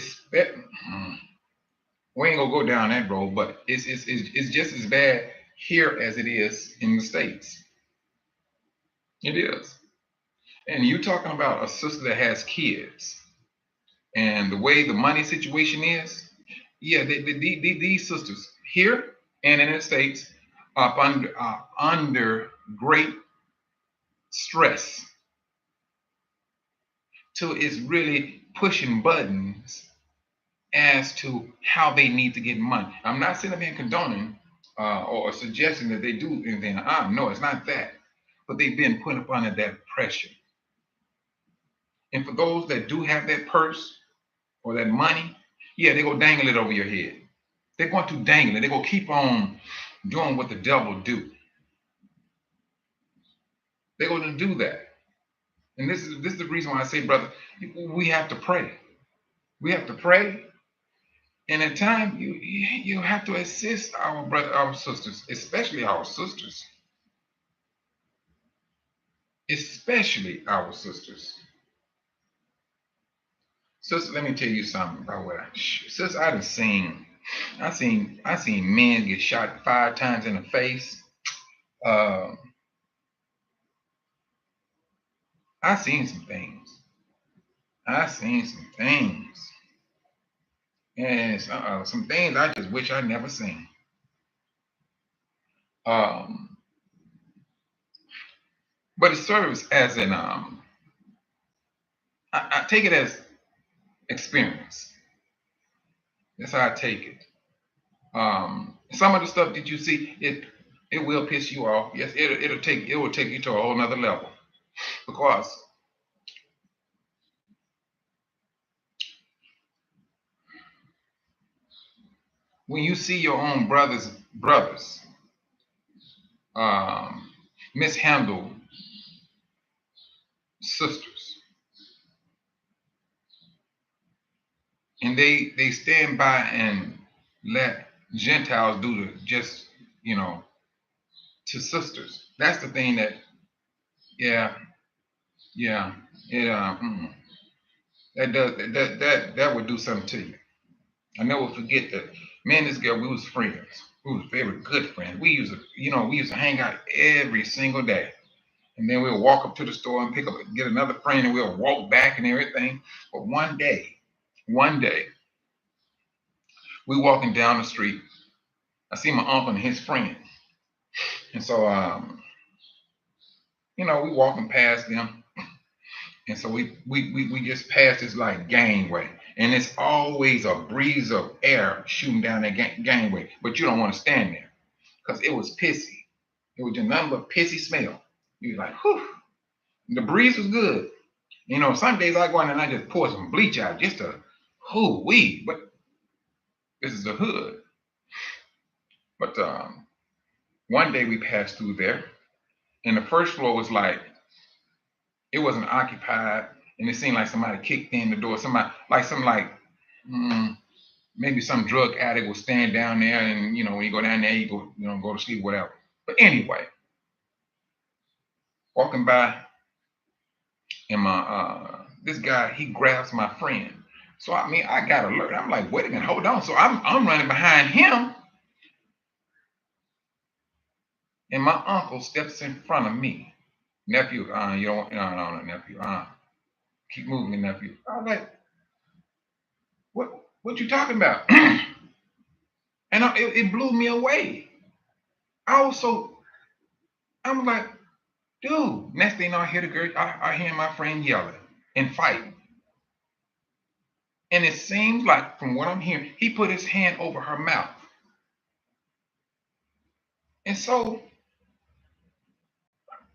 ain't gonna go down that road, but it's just as bad here as it is in the States. It is. And you're talking about a sister that has kids, and the way the money situation is, yeah, these sisters here and in the States are under great stress. So it's really pushing buttons as to how they need to get money. I'm not saying I'm being condoning or suggesting that they do anything. No, it's not that. But they've been put up under that pressure. And for those that do have that purse or that money, yeah, they go dangle it over your head. They're going to dangle it. They're going to keep on doing what the devil do. They're going to do that. And this is the reason why I say, brother, we have to pray. We have to pray. And at times you have to assist our sisters, especially our sisters. Especially our sisters. Sister, let me tell you something about what sister, I've seen men get shot 5 times in the face. I've seen some things. And some things I just wish I'd never seen. But it serves as an I take it as experience. That's how I take it. Some of the stuff that you see, it will piss you off. Yes, it will take you to a whole nother level, because when you see your own brothers mishandle sisters, and they stand by and let Gentiles do just to sisters. That's the thing that yeah it that would do something to you. I never forget that. Me and this girl, we was friends. We was very good friends. We used to hang out every single day. And then we'll walk up to the store and get another friend, and we'll walk back and everything. But one day, we walking down the street. I see my uncle and his friend. And so we walking past them. And so we just passed this like gangway. And it's always a breeze of air shooting down that gangway. But you don't want to stand there because it was pissy. It was just nothing but pissy smell. You like, whew. The breeze was good. Some days I go in and I just pour some bleach out just to, whoo-wee. But this is the hood. But one day we passed through there, and the first floor was like, it wasn't occupied, and it seemed like somebody kicked in the door. Maybe some drug addict was standing down there, and when you go down there, you go to sleep, whatever. But anyway, walking by, and this guy, he grabs my friend. So I mean, I got alert. I'm like, wait a minute, hold on. So I'm running behind him, and my uncle steps in front of me. Nephew, you don't, no, nephew, keep moving, nephew. I was like, what you talking about? And it blew me away. I was so, I'm like, dude. Next thing I hear the girl, I hear my friend yelling and fighting. And it seems like, from what I'm hearing, he put his hand over her mouth. And so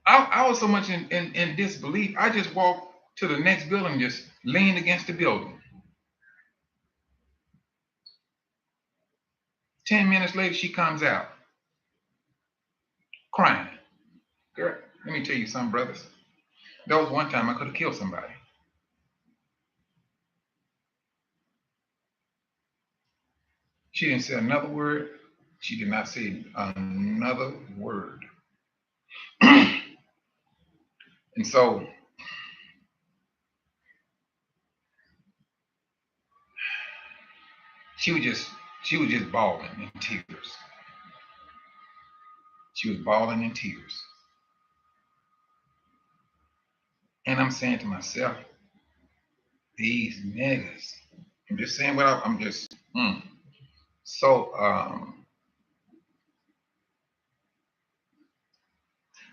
I was so much in disbelief, I just walked to the next building, just leaned against the building. 10 minutes later, she comes out crying. Girl, let me tell you something, brothers. That was one time I could have killed somebody. She didn't say another word. She did not say another word. And so she was just bawling in tears. She was bawling in tears. And I'm saying to myself, these niggas. I'm just saying what I'm just. So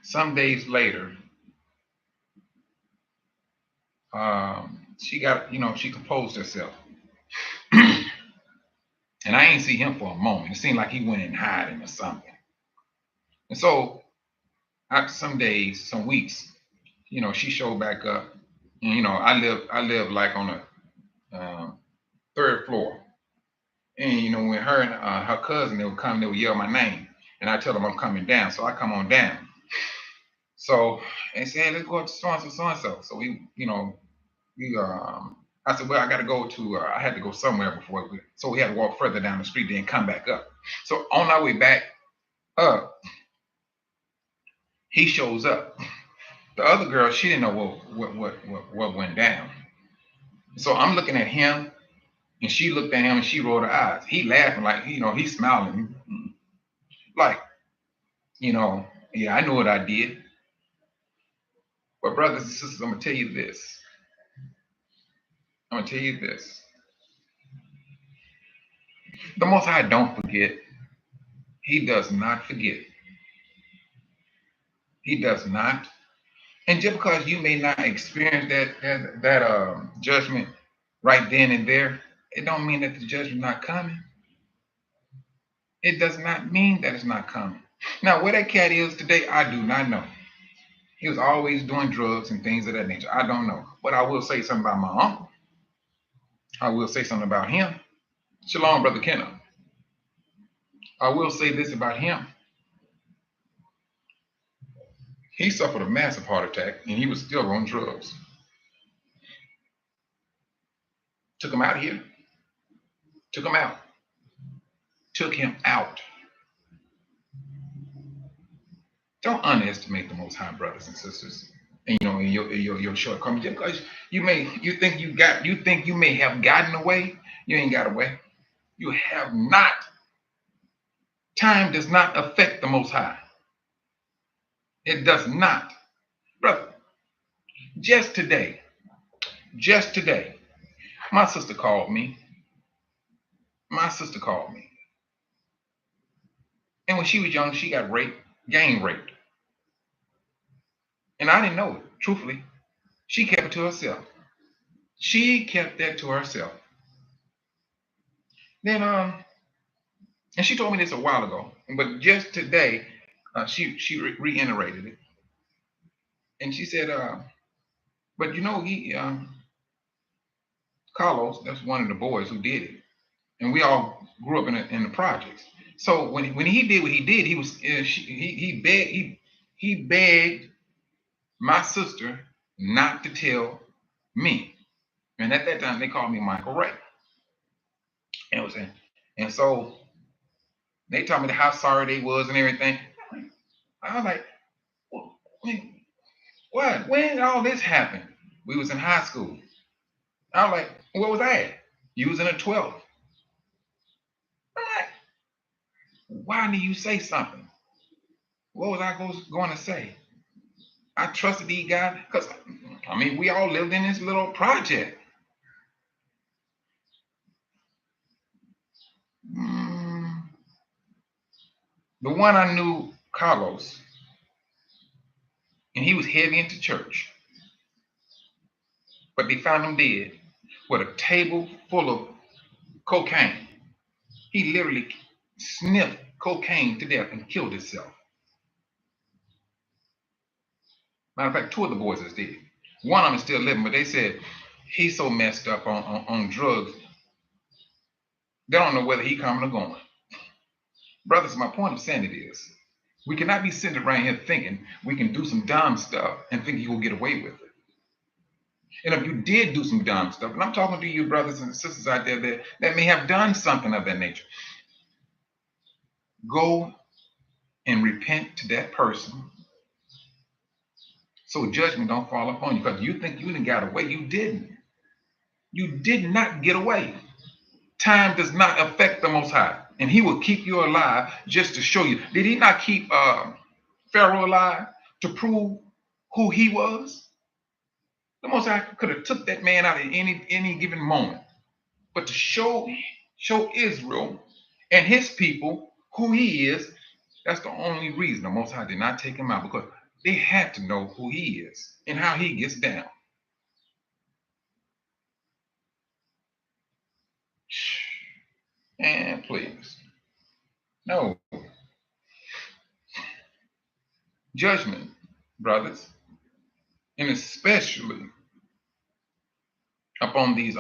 some days later, she got, she composed herself. And I ain't see him for a moment. It seemed like he went in hiding or something. And so after some days, some weeks, she showed back up. And I live like on the third floor. And when her and her cousin, they would come, they would yell my name. And I tell them I'm coming down. So I come on down. So they said, hey, let's go up to so-and-so, so-and-so. So I said, well, I got to go to, I had to go somewhere before. So we had to walk further down the street, then come back up. So on our way back up, he shows up. The other girl, she didn't know what went down. So I'm looking at him, and she looked at him, and she rolled her eyes. He laughing like, he's smiling. Like, yeah, I know what I did. But brothers and sisters, I'm going to tell you this. The Most High don't forget. He does not forget. He does not. And just because you may not experience that judgment right then and there, it don't mean that the judgment not coming. It does not mean that it's not coming. Now, where that cat is today, I do not know. He was always doing drugs and things of that nature. I don't know. But I will say something about my uncle. I will say something about him. Shalom, Brother Kenneth. I will say this about him. He suffered a massive heart attack, and he was still on drugs. Took him out here. Took him out. Took him out. Don't underestimate the Most High, brothers and sisters. And in your shortcomings, just because you think you may have gotten away, you ain't got away. You have not. Time does not affect the Most High. It does not, brother. Just today, my sister called me. And when she was young, she got raped, gang raped. And I didn't know it, truthfully. She kept it to herself. She kept that to herself. Then, and she told me this a while ago, but just today, she reiterated it. And she said, but he, Carlos, that's one of the boys who did it. And we all grew up in the projects. So when he did what he did, he begged my sister not to tell me. And at that time, they called me Michael Ray. And so they told me how sorry they was and everything. I was like, what? When did all this happen? We was in high school. I'm like, where was I at? Using a 12. I'm like, why didn't you say something? What was I going to say? I trusted these guys because, I mean, we all lived in this little project. Mm, the one I knew, Carlos, and he was heavy into church, but they found him dead with a table full of cocaine. He literally sniffed cocaine to death and killed himself. Matter of fact, two of the boys is dead. One of them is still living, but they said he's so messed up on drugs, they don't know whether he coming or going. Brothers, my point of saying it is, we cannot be sitting around here thinking we can do some dumb stuff and think you will get away with it. And if you did do some dumb stuff, and I'm talking to you brothers and sisters out there that may have done something of that nature, go and repent to that person so judgment don't fall upon you. Because you think you didn't got away. You didn't. You did not get away. Time does not affect the Most High, and He will keep you alive just to show you. Did He not keep Pharaoh alive to prove who he was? The Most High could have took that man out at any given moment, but to show Israel and his people who He is, that's the only reason the Most High did not take him out, because they had to know who He is and how He gets down. And please, no judgment, brothers, and especially upon these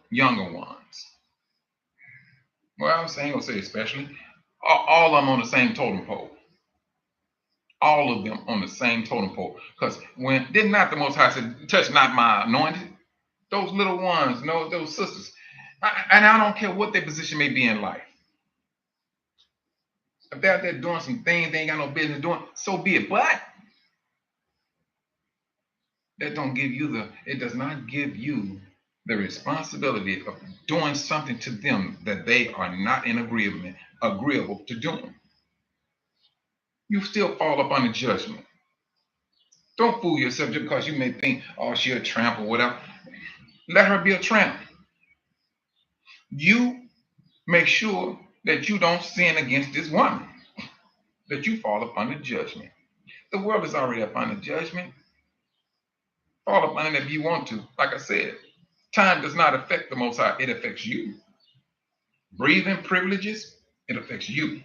younger ones. Well, I was saying, I'll say especially, all of them on the same totem pole. All of them on the same totem pole. Because when did not the Most High said, touch not my anointed? Those little ones, no, those sisters. And I don't care what their position may be in life. If they're out there doing some things they ain't got no business doing, so be it. But it does not give you the responsibility of doing something to them that they are not in agreeable to doing. You still fall up under judgment. Don't fool yourself just because you may think, oh, she a tramp or whatever. Let her be a tramp. You make sure that you don't sin against this woman, that you fall up under judgment. The world is already up under judgment. Fall up under it if you want to. Like I said, time does not affect the Most High. It affects you. Breathing privileges, it affects you.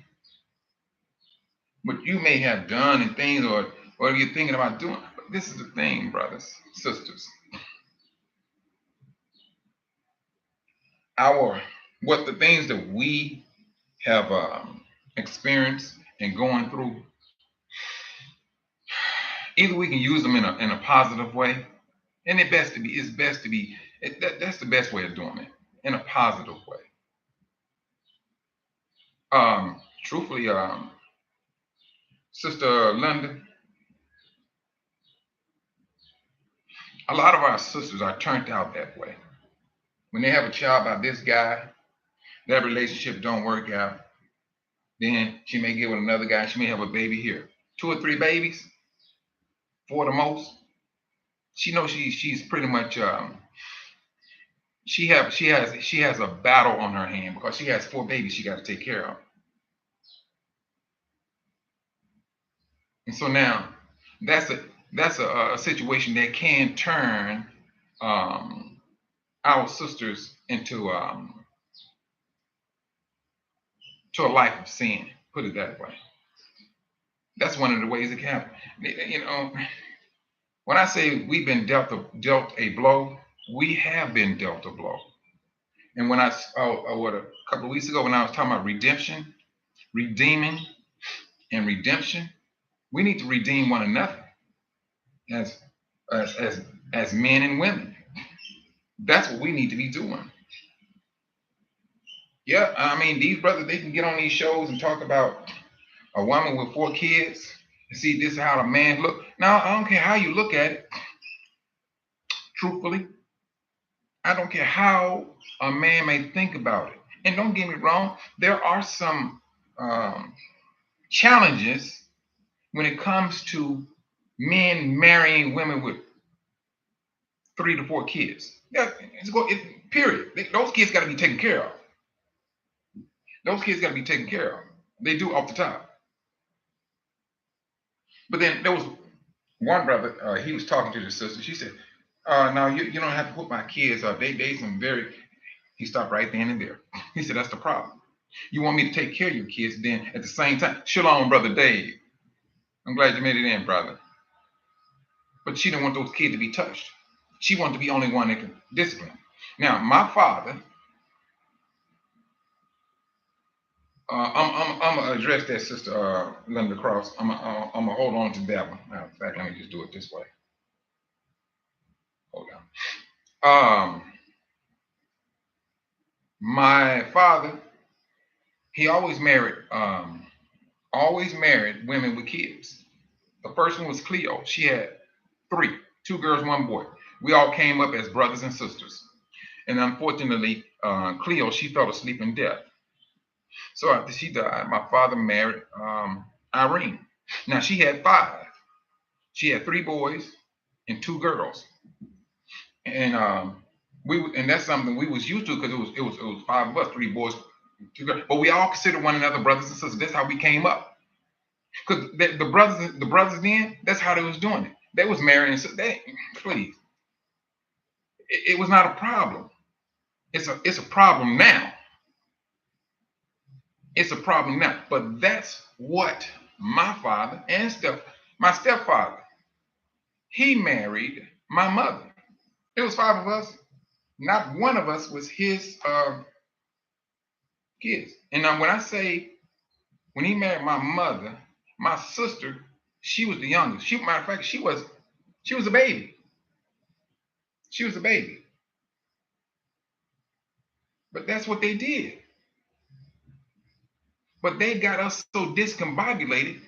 What you may have done and things or you're thinking about doing. But this is the thing, brothers, sisters. What the things that we have experienced and going through, either we can use them in a positive way, and that's the best way of doing it, in a positive way. Truthfully, Sister London, a lot of our sisters are turned out that way. When they have a child by this guy, that relationship don't work out. Then she may get with another guy. She may have a baby here, 2 or 3 babies, 4 the most. She knows she's pretty much she has a battle on her hand because she has 4 babies she got to take care of. And so now that's a situation that can turn our sisters into to a life of sin. Put it that way. That's one of the ways it can happen. You know, when I say we've been dealt a blow, we have been dealt a blow. And when a couple of weeks ago when I was talking about redemption, redeeming, and redemption, we need to redeem one another as men and women. That's what we need to be doing. Yeah, I mean, these brothers, they can get on these shows and talk about a woman with 4 kids and see this is how a man look. Now, I don't care how you look at it. Truthfully, I don't care how a man may think about it. And don't get me wrong, there are some um, challenges when it comes to men marrying women with 3 to 4 kids. Yeah, period. Those kids got to be taken care of. Those kids got to be taken care of. They do off the top. But then there was one brother. He was talking to the sister. She said, "No, you don't have to put my kids up. They some very." He stopped right then and there. He said, "That's the problem. You want me to take care of your kids, then at the same time, shalom, brother Dave. I'm glad you made it in, brother. But she didn't want those kids to be touched. She wanted to be the only one that could discipline. Now, my father, I'm gonna address that, Sister Linda Cross. I'm gonna hold on to that one. Matter of fact, let me just do it this way. Hold on. My father, he always married women with kids. The first one was Cleo. She had three, 2 girls, 1 boy. We all came up as brothers and sisters. And unfortunately, Cleo, she fell asleep in death. So after she died, my father married Irene. Now she had 5. She had 3 boys and 2 girls. And and that's something we was used to because it was 5 of us, 3 boys, 2 girls. But we all considered one another brothers and sisters. That's how we came up. Because the brothers then, that's how they was doing it. They was marrying. So please, it was not a problem. It's a problem now. It's a problem now. But that's what my father and my stepfather, he married my mother. It was 5 of us. Not one of us was his kids. And now when I say when he married my mother, my sister, she was the youngest. Matter of fact, she was a baby. She was a baby. But that's what they did. But they got us so discombobulated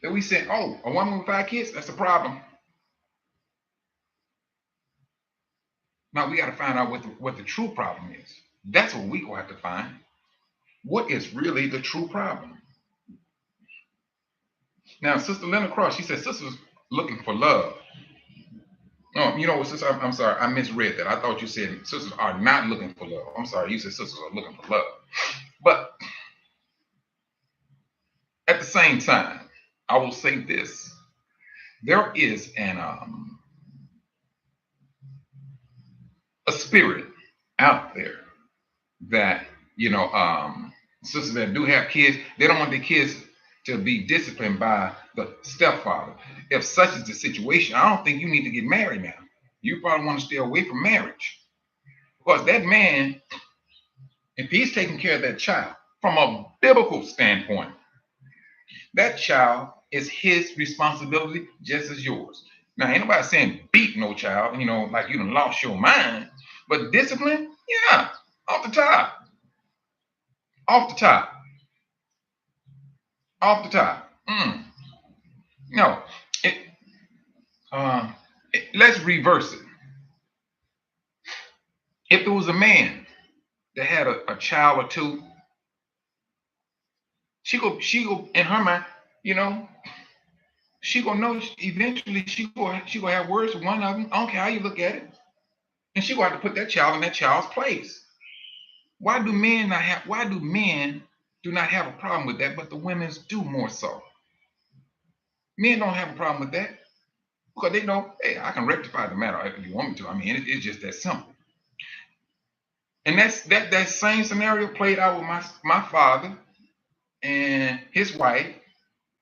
that we said, oh, a woman with 5 kids, that's a problem. Now we got to find out what the true problem is. That's what we gonna have to find. What is really the true problem? Now, Sister Linda Cross, she said sisters looking for love. No, you know what, sister? I'm sorry, I misread that. I thought you said sisters are not looking for love. I'm sorry, you said sisters are looking for love. But at the same time, I will say this: there is a spirit out there that sisters that do have kids, they don't want their kids to be disciplined by the stepfather. If such is the situation, I don't think you need to get married now. You probably want to stay away from marriage because that man, if he's taking care of that child from a biblical standpoint, that child is his responsibility just as yours. Now, ain't nobody saying beat no child, like you done lost your mind, but discipline, yeah, off the top, off the top, off the top. No, it, let's reverse it. If there was a man that had a child or two, she go in her mind, she gonna know eventually she gonna have words with one of them. I don't care how you look at it, and she gonna have to put that child in that child's place. Why do men do not have a problem with that, but the women's do more so? Men don't have a problem with that because they know, hey, I can rectify the matter if you want me to. I mean, it's just that simple. And that same scenario played out with my father and his wife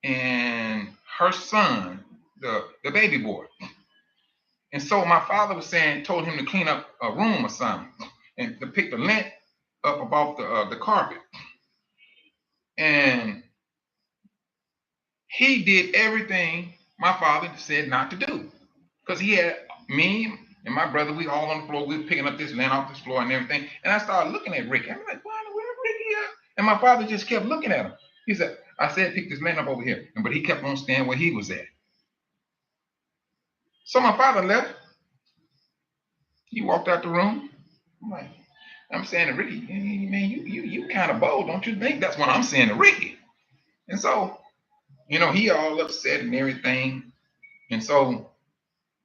and her son, the baby boy. And so my father told him to clean up a room or something and to pick the lint up above the carpet. And he did everything my father said not to do. Because he had me and my brother, we all on the floor, we were picking up this lint off this floor and everything. And I started looking at Ricky. I'm like, where Ricky at? And my father just kept looking at him. He said, I said, pick this lint up over here. But he kept on staying where he was at. So my father left. He walked out the room. I'm like, I'm saying to Ricky, man, you kind of bold, don't you think? That's what I'm saying to Ricky. And so, he all upset and everything. And so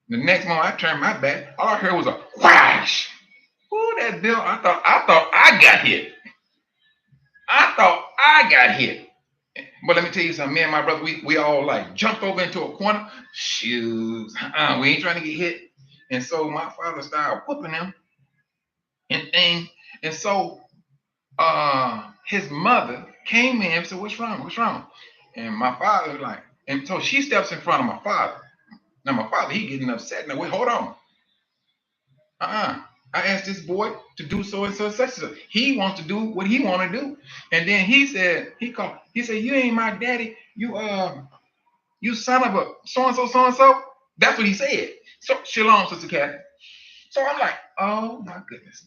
the next moment I turned my back, all I heard was a whash. Ooh, that bill, I thought I got hit. I thought I got hit. But let me tell you something, me and my brother, we all like jumped over into a corner. Shoes, we ain't trying to get hit. And so my father started whooping him and thing. And so his mother came in and said, "What's wrong? What's wrong?" And my father was like, and so she steps in front of my father. Now my father, he getting upset. Now wait, hold on. Uh-uh. I asked this boy to do so and so and such. He wants to do what he want to do. And then he said, "You ain't my daddy. You son of a so and so, so and so." That's what he said. So shalom, Sister Kathy. So I'm like, oh my goodness.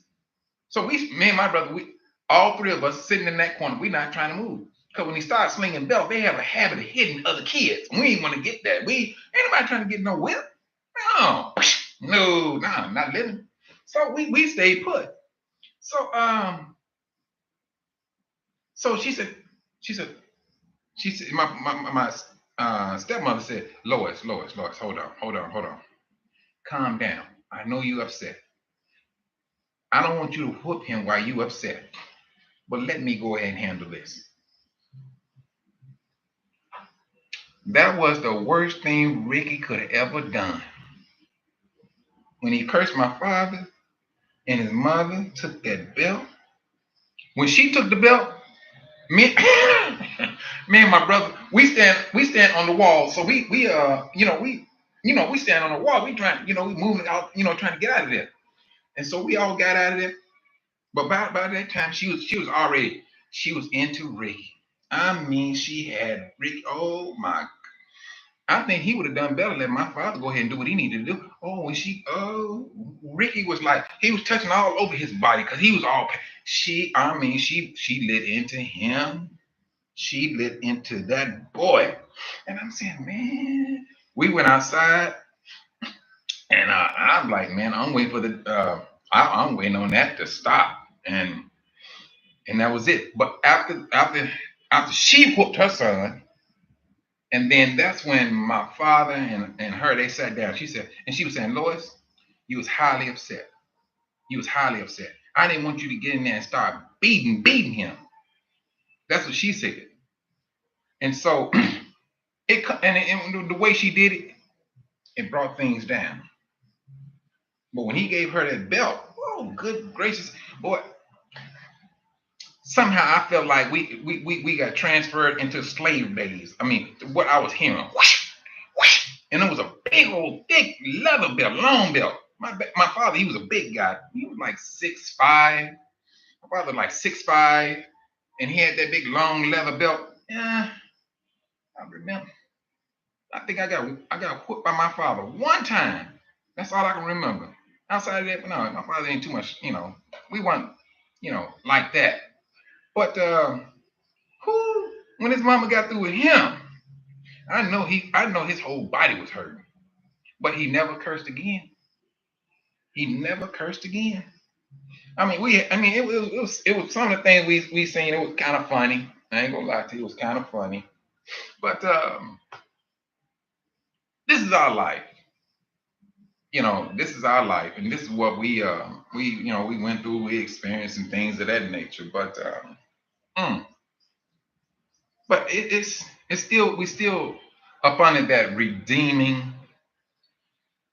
So me and my brother, we all three of us sitting in that corner, we not trying to move. Because when he started slinging belt, they have a habit of hitting other kids. We ain't want to get that. Ain't nobody trying to get no whip. No, no, nah, not living. So we stayed put. So so she said, my stepmother said, Lois, hold on. Calm down. I know you upset. I don't want you to whoop him while you upset. But let me go ahead and handle this. That was the worst thing Ricky could have ever done. When he cursed my father and his mother took that belt. When she took the belt, me, me and my brother, we stand on the wall. So we stand on the wall. We trying, we moving out, trying to get out of there. And so we all got out of there. But by that time, she was into Ricky. I mean, she had Ricky. Oh my! I think he would have done better letting my father go ahead and do what he needed to do. Ricky was like, he was touching all over his body because he was all. She lit into him. She lit into that boy, and I'm saying, man, we went outside, and I'm like, man, I'm waiting for I'm waiting on that to stop, and that was it. But after she whooped her son, and then that's when my father and her they sat down. She was saying, Lois, you was highly upset. You was highly upset. I didn't want you to get in there and start beating him. That's what she said. And so and the way she did it, it brought things down. But when he gave her that belt, oh good gracious, boy, somehow I felt like we got transferred into slave days. I mean, what I was hearing, whoosh, whoosh, and it was a big old thick leather belt, long belt. My father, he was a big guy. He was like 6'5". My father like 6'5", and he had that big long leather belt. Yeah, I remember. I think I got whooped by my father one time. That's all I can remember. Outside of that, no, my father ain't too much. We weren't, like that. But when his mama got through with him, I know his whole body was hurting, but he never cursed again. He never cursed again. It was some of the things we seen. It was kind of funny. I ain't gonna lie to you, it was kind of funny. But this is our life. This is our life, and this is what we went through. We experienced and things of that nature. Mm, but it's still we still up under that redeeming.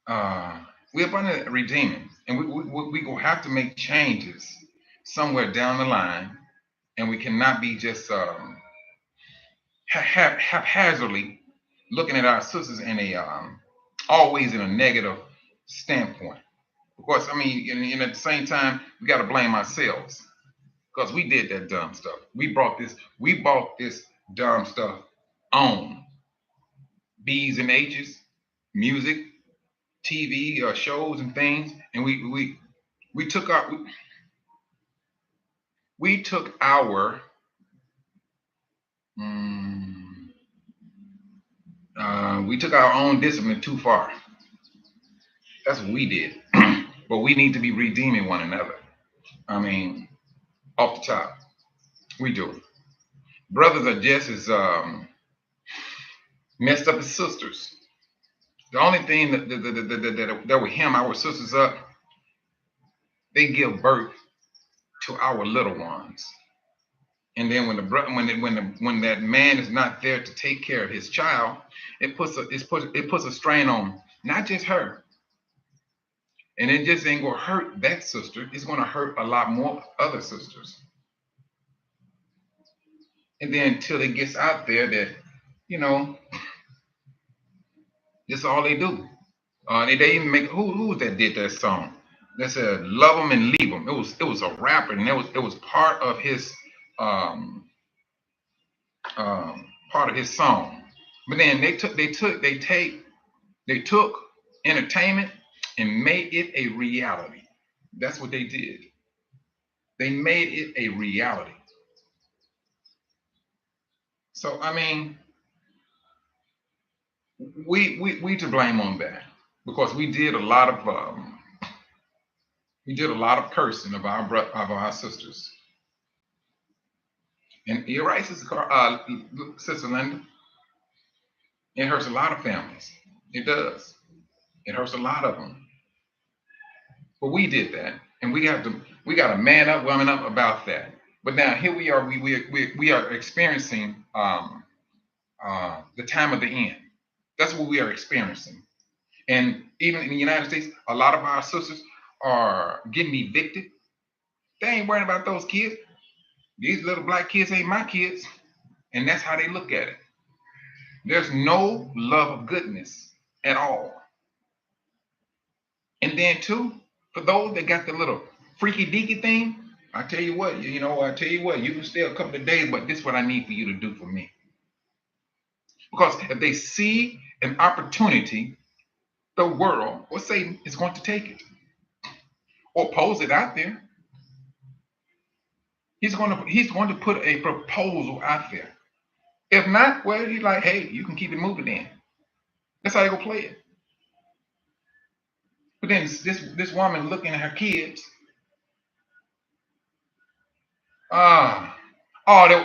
We're up under that redeeming, and we gonna have to make changes somewhere down the line, and we cannot be just haphazardly looking at our sisters in a always in a negative standpoint. Of course, and at the same time, we got to blame ourselves because we did that dumb stuff. We brought this dumb stuff on. B's and H's, music, TV, shows and things, and we took our mm, we took our own discipline too far. That's what we did. But we need to be redeeming one another. I mean, off the top, we do. Brothers are just as messed up as sisters. The only thing that would hem our sisters up, they give birth to our little ones. And then when the when that man is not there to take care of his child, it puts a strain on not just her, and it just ain't gonna hurt that sister. It's gonna hurt a lot more other sisters. And then until it gets out there that you know that's all they do. They even make who was that did that song? That said "Love 'em and Leave 'em." It was a rapper, and it was um, part of his song. But then they took entertainment and made it a reality. That's what they did. They made it a reality. So I mean, we to blame on that because we did a lot of cursing of of our sisters. And you're right, Sister Linda. It hurts a lot of families. It does. It hurts a lot of them. But we did that, and we got to man up, woman up about that. But now here we are. We are experiencing the time of the end. That's what we are experiencing. And even in the United States, a lot of our sisters are getting evicted. They ain't worrying about those kids. These little black kids ain't my kids. And that's how they look at it. There's no love of goodness at all. And then too, for those that got the little freaky deaky thing, I tell you what, you can stay a couple of days, but this is what I need for you to do for me. Because if they see an opportunity, the world or Satan is going to take it or pose it out there. He's going to put a proposal out there. If not, well, he's like, hey, you can keep it moving then. That's how they go play it. But then this woman looking at her kids.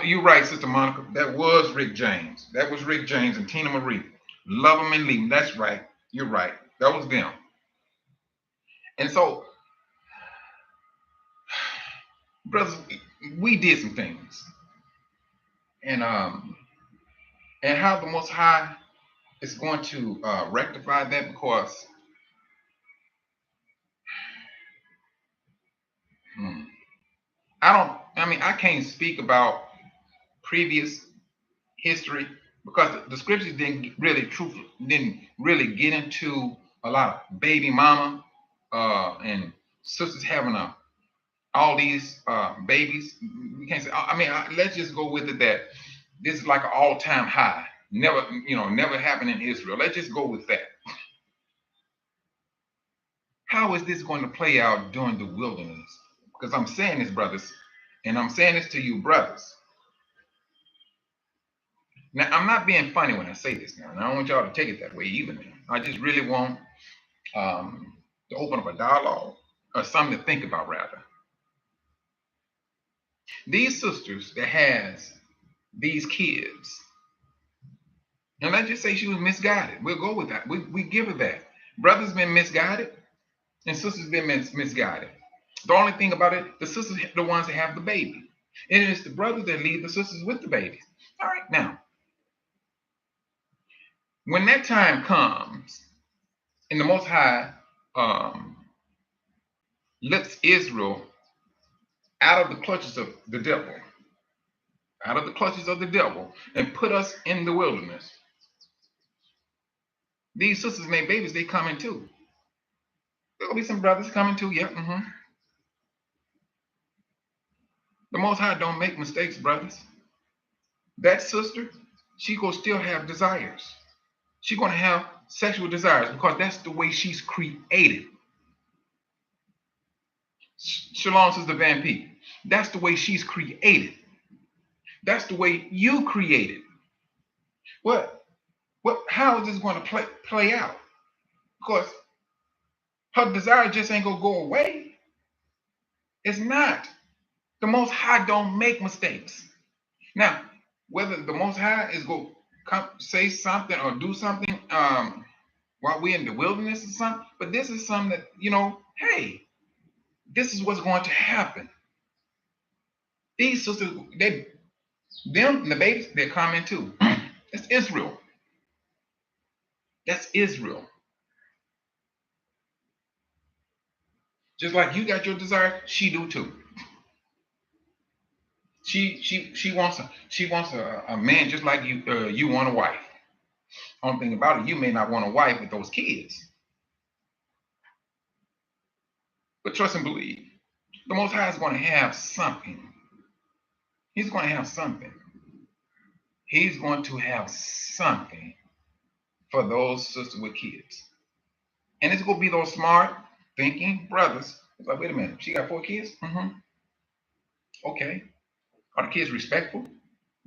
You're right, Sister Monica. That was Rick James. That was Rick James and Tina Marie. Love them and leave them. That's right. You're right. That was them. And so, brothers, we did some things. And how the Most High is going to rectify that because I can't speak about previous history because the scriptures didn't really get into a lot of baby mama and sisters having all these babies. We can't say. Let's just go with it that this is like an all-time high. Never happened in Israel. Let's just go with that. How is this going to play out during the wilderness? Because I'm saying this, brothers, and I'm saying this to you, brothers. Now, I'm not being funny when I say this now, and I don't want y'all to take it that way either. Man. I just really want to open up a dialogue or something to think about, rather. These sisters that has these kids, and let's just say she was misguided. We'll go with that. We give her that. Brothers been misguided, and sisters been misguided. The only thing about it, the sisters are the ones that have the baby. And it's the brothers that leave the sisters with the babies. All right, now, when that time comes, and the Most High lifts Israel out of the clutches of the devil, and put us in the wilderness. These sisters and their babies, they coming too. There'll be some brothers coming too, yeah. The Most High don't make mistakes, brothers. That sister, she gonna still have desires. She's gonna have sexual desires because that's the way she's created. Shalom, Sister Van P. That's the way she's created. That's the way you created. How is this going to play out? Because her desire just ain't gonna go away. It's not. The Most High don't make mistakes. Now, whether the Most High is going to come say something or do something while we're in the wilderness or something, but this is something that, hey, this is what's going to happen. These sisters, the babies, they're coming too. That's Israel. That's Israel. Just like you got your desire, she do too. She wants a man just like you. You want a wife. Only thing about it, you may not want a wife with those kids. But trust and believe, the Most High is going to have something. He's going to have something. He's going to have something for those sisters with kids. And it's going to be those smart, thinking brothers. It's like, wait a minute, she got 4 kids? Mm-hmm. Okay. Are the kids respectful?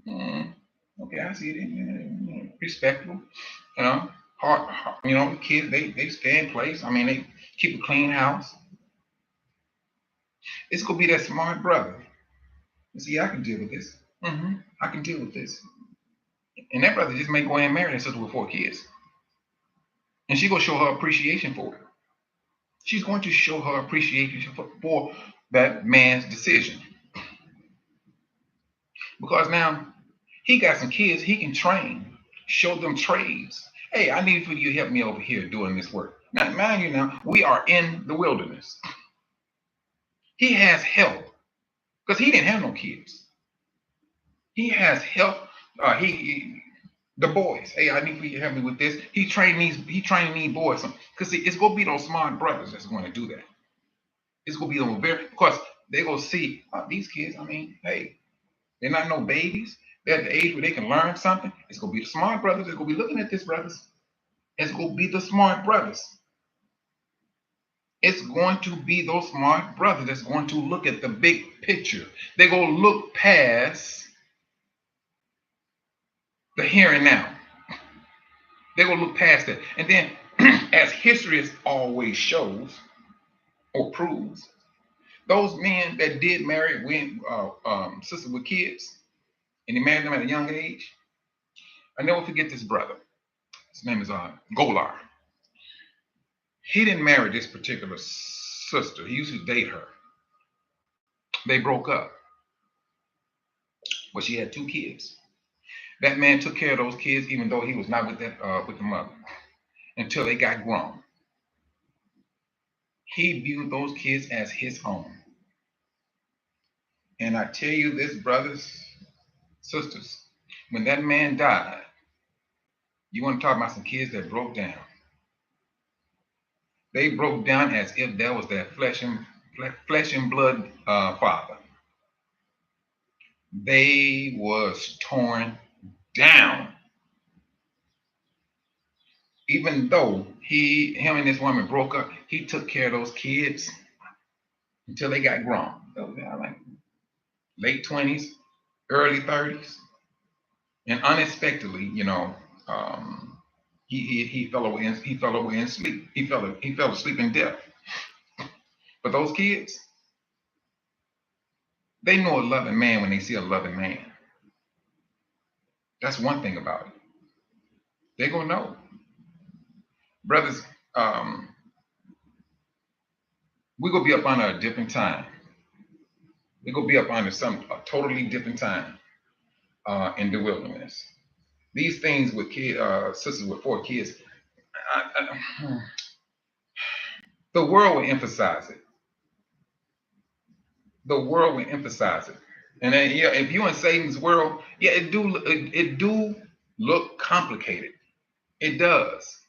Okay, I see it. Respectful. Kids, they stay in place. I mean, they keep a clean house. It's going to be that smart brother. See, I can deal with this. I can deal with this. And that brother just may go ahead and marry that sister with 4 kids. And she's going to show her appreciation for it. She's going to show her appreciation for that man's decision. Because now he got some kids he can train, show them trades. Hey, I need for you to help me over here doing this work. Now, mind you, now we are in the wilderness. He has help because he didn't have no kids. He has help. The boys. Hey, I need for you to help me with this. He training these boys. Because it's gonna be those smart brothers that's going to do that. It's gonna be those because they're gonna see these kids. I mean, hey, they're not no babies. They're at the age where they can learn something. It's gonna be the smart brothers. They're gonna be looking at this brothers. It's gonna be the smart brothers. It's going to be those smart brothers that's going to look at the big picture. They're gonna look past the here and now. They're gonna look past it. And then, as history always shows or proves, those men that did marry sisters with kids, and they married them at a young age. I never forget this brother. His name is Golar. He didn't marry this particular sister. He used to date her. They broke up, but she had 2 kids. That man took care of those kids, even though he was not with the mother, until they got grown. He viewed those kids as his own. And I tell you this, brothers, sisters, when that man died, you want to talk about some kids that broke down. They broke down as if that was their flesh and blood father. They was torn down. Even though him and this woman broke up, he took care of those kids until they got grown. Like late 20s, early 30s. And unexpectedly, he fell away in sleep. He fell asleep in death. But those kids, they know a loving man when they see a loving man. That's one thing about it. They're gonna know. Brothers, we're gonna be up under a different time. We're gonna be up under a totally different time in the wilderness. These things with sisters with 4 kids, the world will emphasize it. The world will emphasize it. And then, if you're in Satan's world, it do look complicated. It does.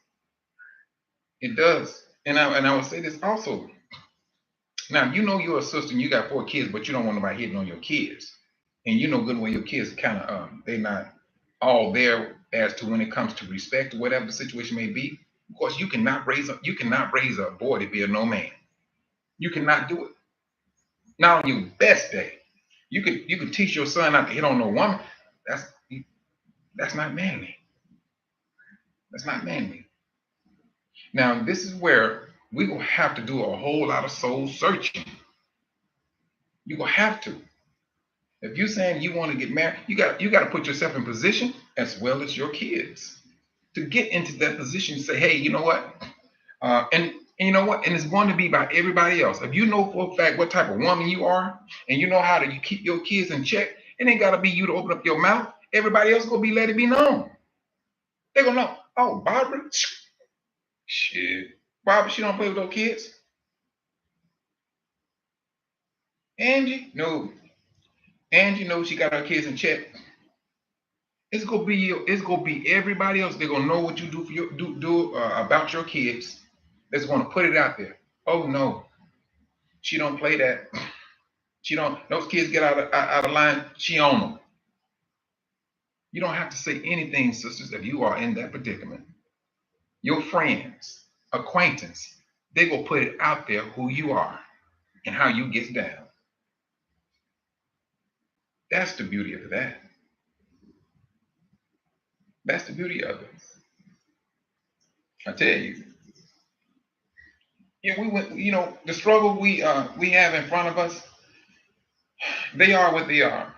It does. And I would say this also. Now, you're a sister and you got 4 kids, but you don't want nobody hitting on your kids. And you know good when your kids kind of they're not all there as to when it comes to respect or whatever the situation may be. Of course, you cannot raise a boy to be a no man. You cannot do it. Not on your best day. You could teach your son not to hit on no woman. That's not manly. That's not manly. Now, this is where we will have to do a whole lot of soul searching. You're gonna have to. If you're saying you want to get married, you got to put yourself in position as well as your kids to get into that position. To say, hey, you know what? And you know what? And it's going to be by everybody else. If you know for a fact what type of woman you are, and you know how to you keep your kids in check, it ain't got to be you to open up your mouth. Everybody else gonna be let it be known. They're gonna know. Oh, Barbara, shit. Barbara, she don't play with those kids. Angie, no. Angie knows she got her kids in check. It's gonna be everybody else. They're gonna know what you do for your about your kids. That's gonna put it out there. Oh no, she don't play that. She don't. Those kids get out of line. She on them. You don't have to say anything, sisters, if you are in that predicament. Your friends, acquaintance, they will put it out there who you are and how you get down. That's the beauty of that. That's the beauty of it. I tell you. Yeah, we went. The struggle we have in front of us. They are what they are.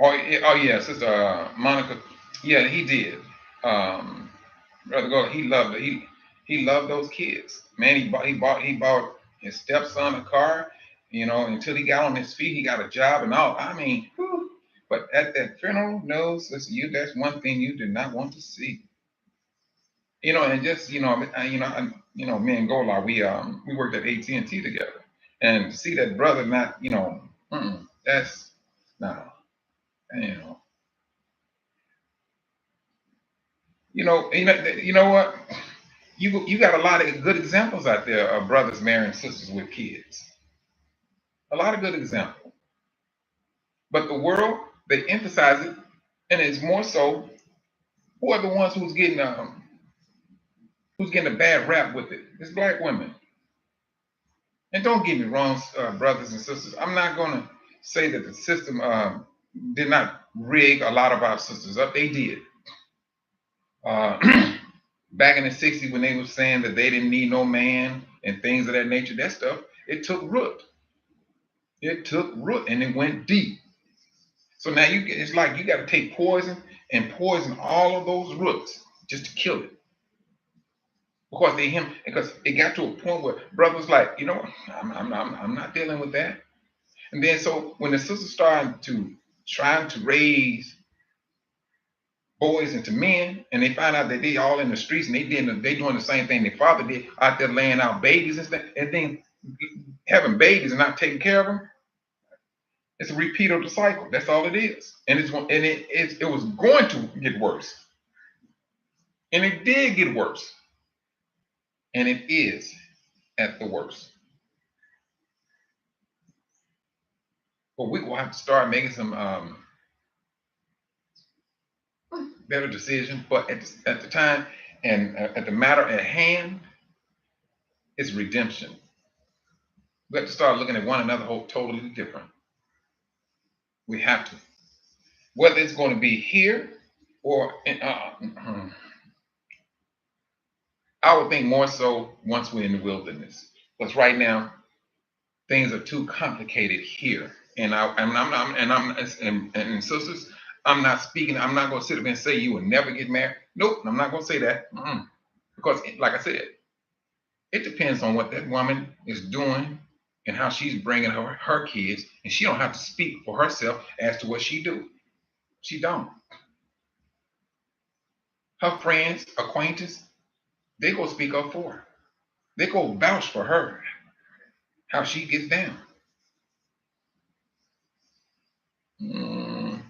Oh yeah, Sister Monica. Yeah, he did. Um, Brother God, he loved it. He loved those kids. Man, he bought his stepson a car. Until he got on his feet, he got a job and all. I mean, whew. But at that funeral, no, sister, that's one thing you did not want to see. And just me and Gola, we worked at AT&T together, and to see that brother not, that's no, you know, you know what? You got a lot of good examples out there of brothers marrying sisters with kids. A lot of good examples. But the world, they emphasize it, and it's more so who are the ones who's getting a bad rap with it? It's black women. And don't get me wrong, brothers and sisters. I'm not gonna say that the system did not rig a lot of our sisters up. They did. Uh, back in the '60s when they were saying that they didn't need no man and things of that nature, that stuff, it took root. It took root and it went deep. So now it's like you got to take poison and poison all of those roots just to kill it. Because it got to a point where brothers like, I'm not dealing with that. And then so when the sisters started to trying to raise boys into men, and they find out that they all in the streets and they doing the same thing their father did out there laying out babies and stuff, and then having babies and not taking care of them. It's a repeat of the cycle. That's all it is. And it was going to get worse. And it did get worse. And it is at the worst. But we will have to start making some better decisions. But at the time and at the matter at hand, it's redemption. We have to start looking at one another totally different. We have to. Whether it's going to be here or I would think more so once we're in the wilderness. Because right now things are too complicated here. And sisters, I'm not speaking. I'm not going to sit up and say you will never get married. Nope, I'm not going to say that. Because, like I said, it depends on what that woman is doing and how she's bringing her kids, and she don't have to speak for herself as to what she do. She don't. Her friends, acquaintances, they go speak up for her. They go vouch for her, how she gets down. Mm,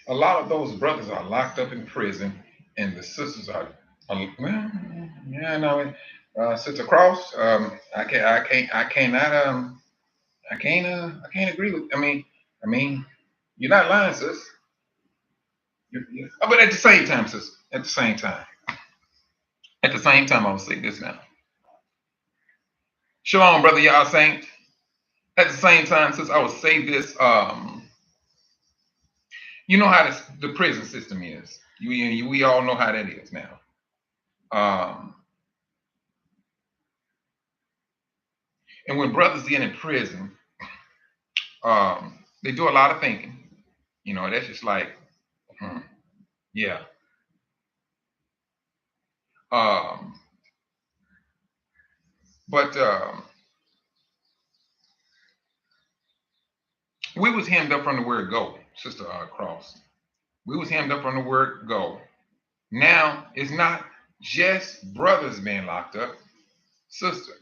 a lot of those brothers are locked up in prison, and the sisters well, yeah, no, Sister Cross, I can't agree with. I mean, you're not lying, sis. But at the same time, sis, at the same time, I'll say this now. Shalom, brother, y'all saints. At the same time, sis, I will say this. You know how the prison system is. We all know how that is now. Um, And when brothers get in prison, they do a lot of thinking. You know, that's just like, hmm, yeah. Um, but we was hemmed up from the word go, Sister Cross. We was hemmed up from the word go. Now it's not just brothers being locked up, sister.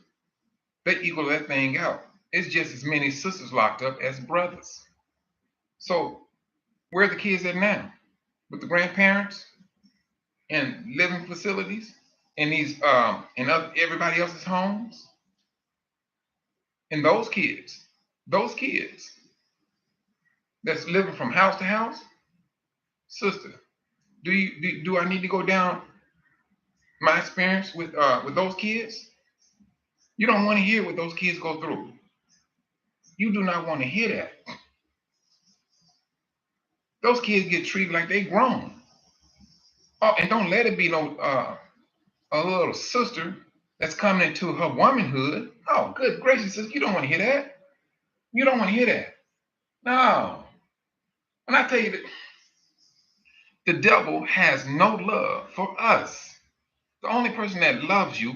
They equal that thing out. It's just as many sisters locked up as brothers. So where are the kids at now? With the grandparents and living facilities in these in other, everybody else's homes? And those kids that's living from house to house, sister, do I need to go down my experience with those kids? You don't want to hear what those kids go through. You do not want to hear that. Those kids get treated like they grown. Oh, and don't let it be no a little sister that's coming into her womanhood. Oh, good gracious, sister, you don't want to hear that. You don't want to hear that. No. And I tell you that the devil has no love for us. The only person that loves you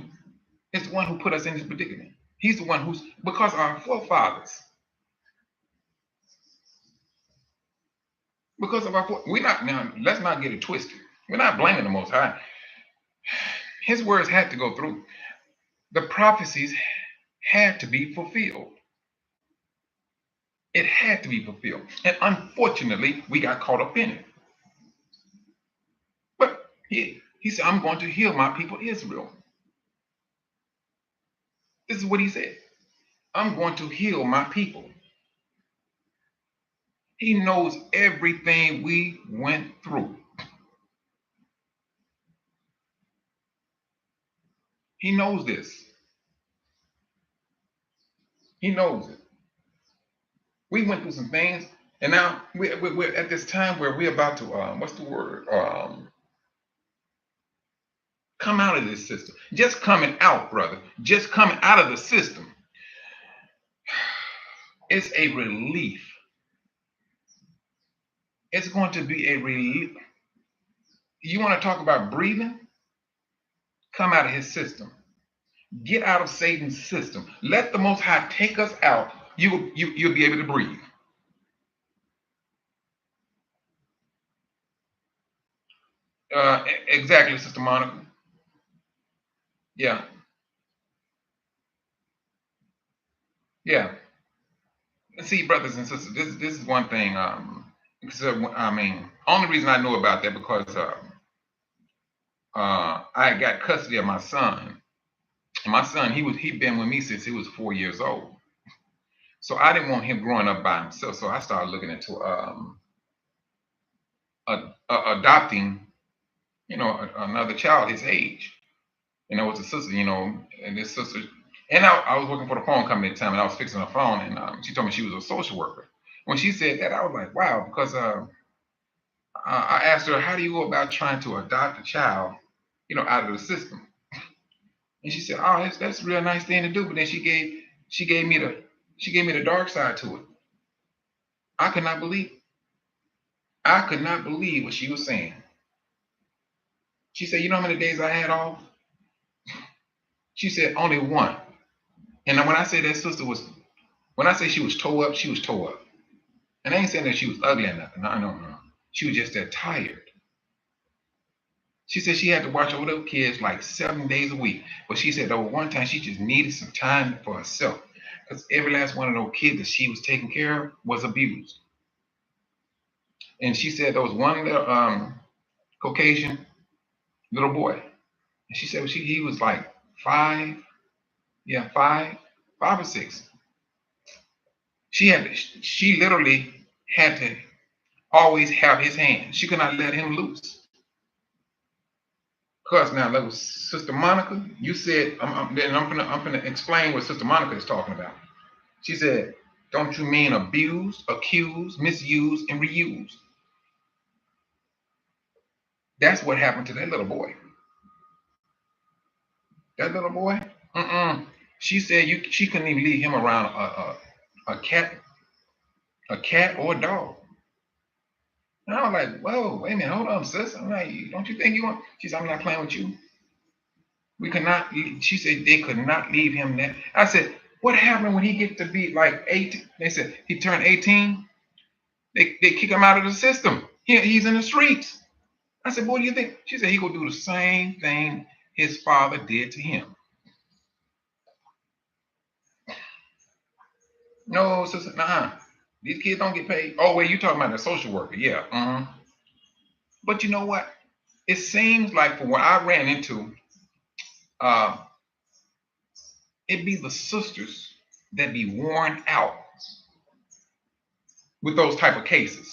is the one who put us in this predicament. He's the one who's because our forefathers, because of our we not now. Let's not get it twisted. We're not blaming the Most High. His words had to go through. The prophecies had to be fulfilled. It had to be fulfilled, and unfortunately, we got caught up in it. But he said, "I'm going to heal my people Israel." This is what he said. I'm going to heal my people. He knows everything we went through. He knows this. He knows it. We went through some things, and now we're at this time where we're about to, what's the word? Come out of this system. Just coming out, brother. Just coming out of the system. It's a relief. It's going to be a relief. You want to talk about breathing? Come out of his system. Get out of Satan's system. Let the Most High take us out. You'll be able to breathe. Exactly, Sister Monica. Yeah, yeah. See, brothers and sisters, this is one thing. So, I mean, only reason I know about that because I got custody of my son. And my son, he'd been with me since he was 4 years old. So I didn't want him growing up by himself. So I started looking into adopting, another child his age. And there was a sister, and this sister, and I was working for the phone company at the time, and I was fixing her phone, and she told me she was a social worker. When she said that, I was like, wow, because I asked her, how do you go about trying to adopt a child, out of the system? And she said, oh, that's a real nice thing to do. But then she gave me the dark side to it. I could not believe, I could not believe what she was saying. She said, you know how many days I had off? She said only one. And when I say that sister was, when I say she was toe up, she was toe up. And I ain't saying that she was ugly or nothing. No, no, no. She was just that tired. She said she had to watch over those kids like 7 days a week. But she said over one time she just needed some time for herself. Because every last one of those kids that she was taking care of was abused. And she said there was one little Caucasian little boy. And she said he was like 5, yeah, 5 or 6. She literally had to always have his hand. She could not let him loose. Because now that was Sister Monica. You said, I'm gonna explain what Sister Monica is talking about. She said, don't you mean abused, accused, misused, and reused? That's what happened to that little boy. That little boy, She said she couldn't even leave him around a cat or a dog. And I was like, whoa, wait a minute, hold on, sis. I'm like, don't you think you want? She said, I'm not playing with you. We could not. She said they could not leave him there. I said, what happened when he get to be like 18? They said he turned 18. They kick him out of the system. He's in the streets. I said, what do you think? She said he gonna do the same thing his father did to him. No, sister, nah. These kids don't get paid. Oh, wait, you talking about the social worker? Yeah. But you know what? It seems like for what I ran into, uh, it be the sisters that be worn out with those type of cases.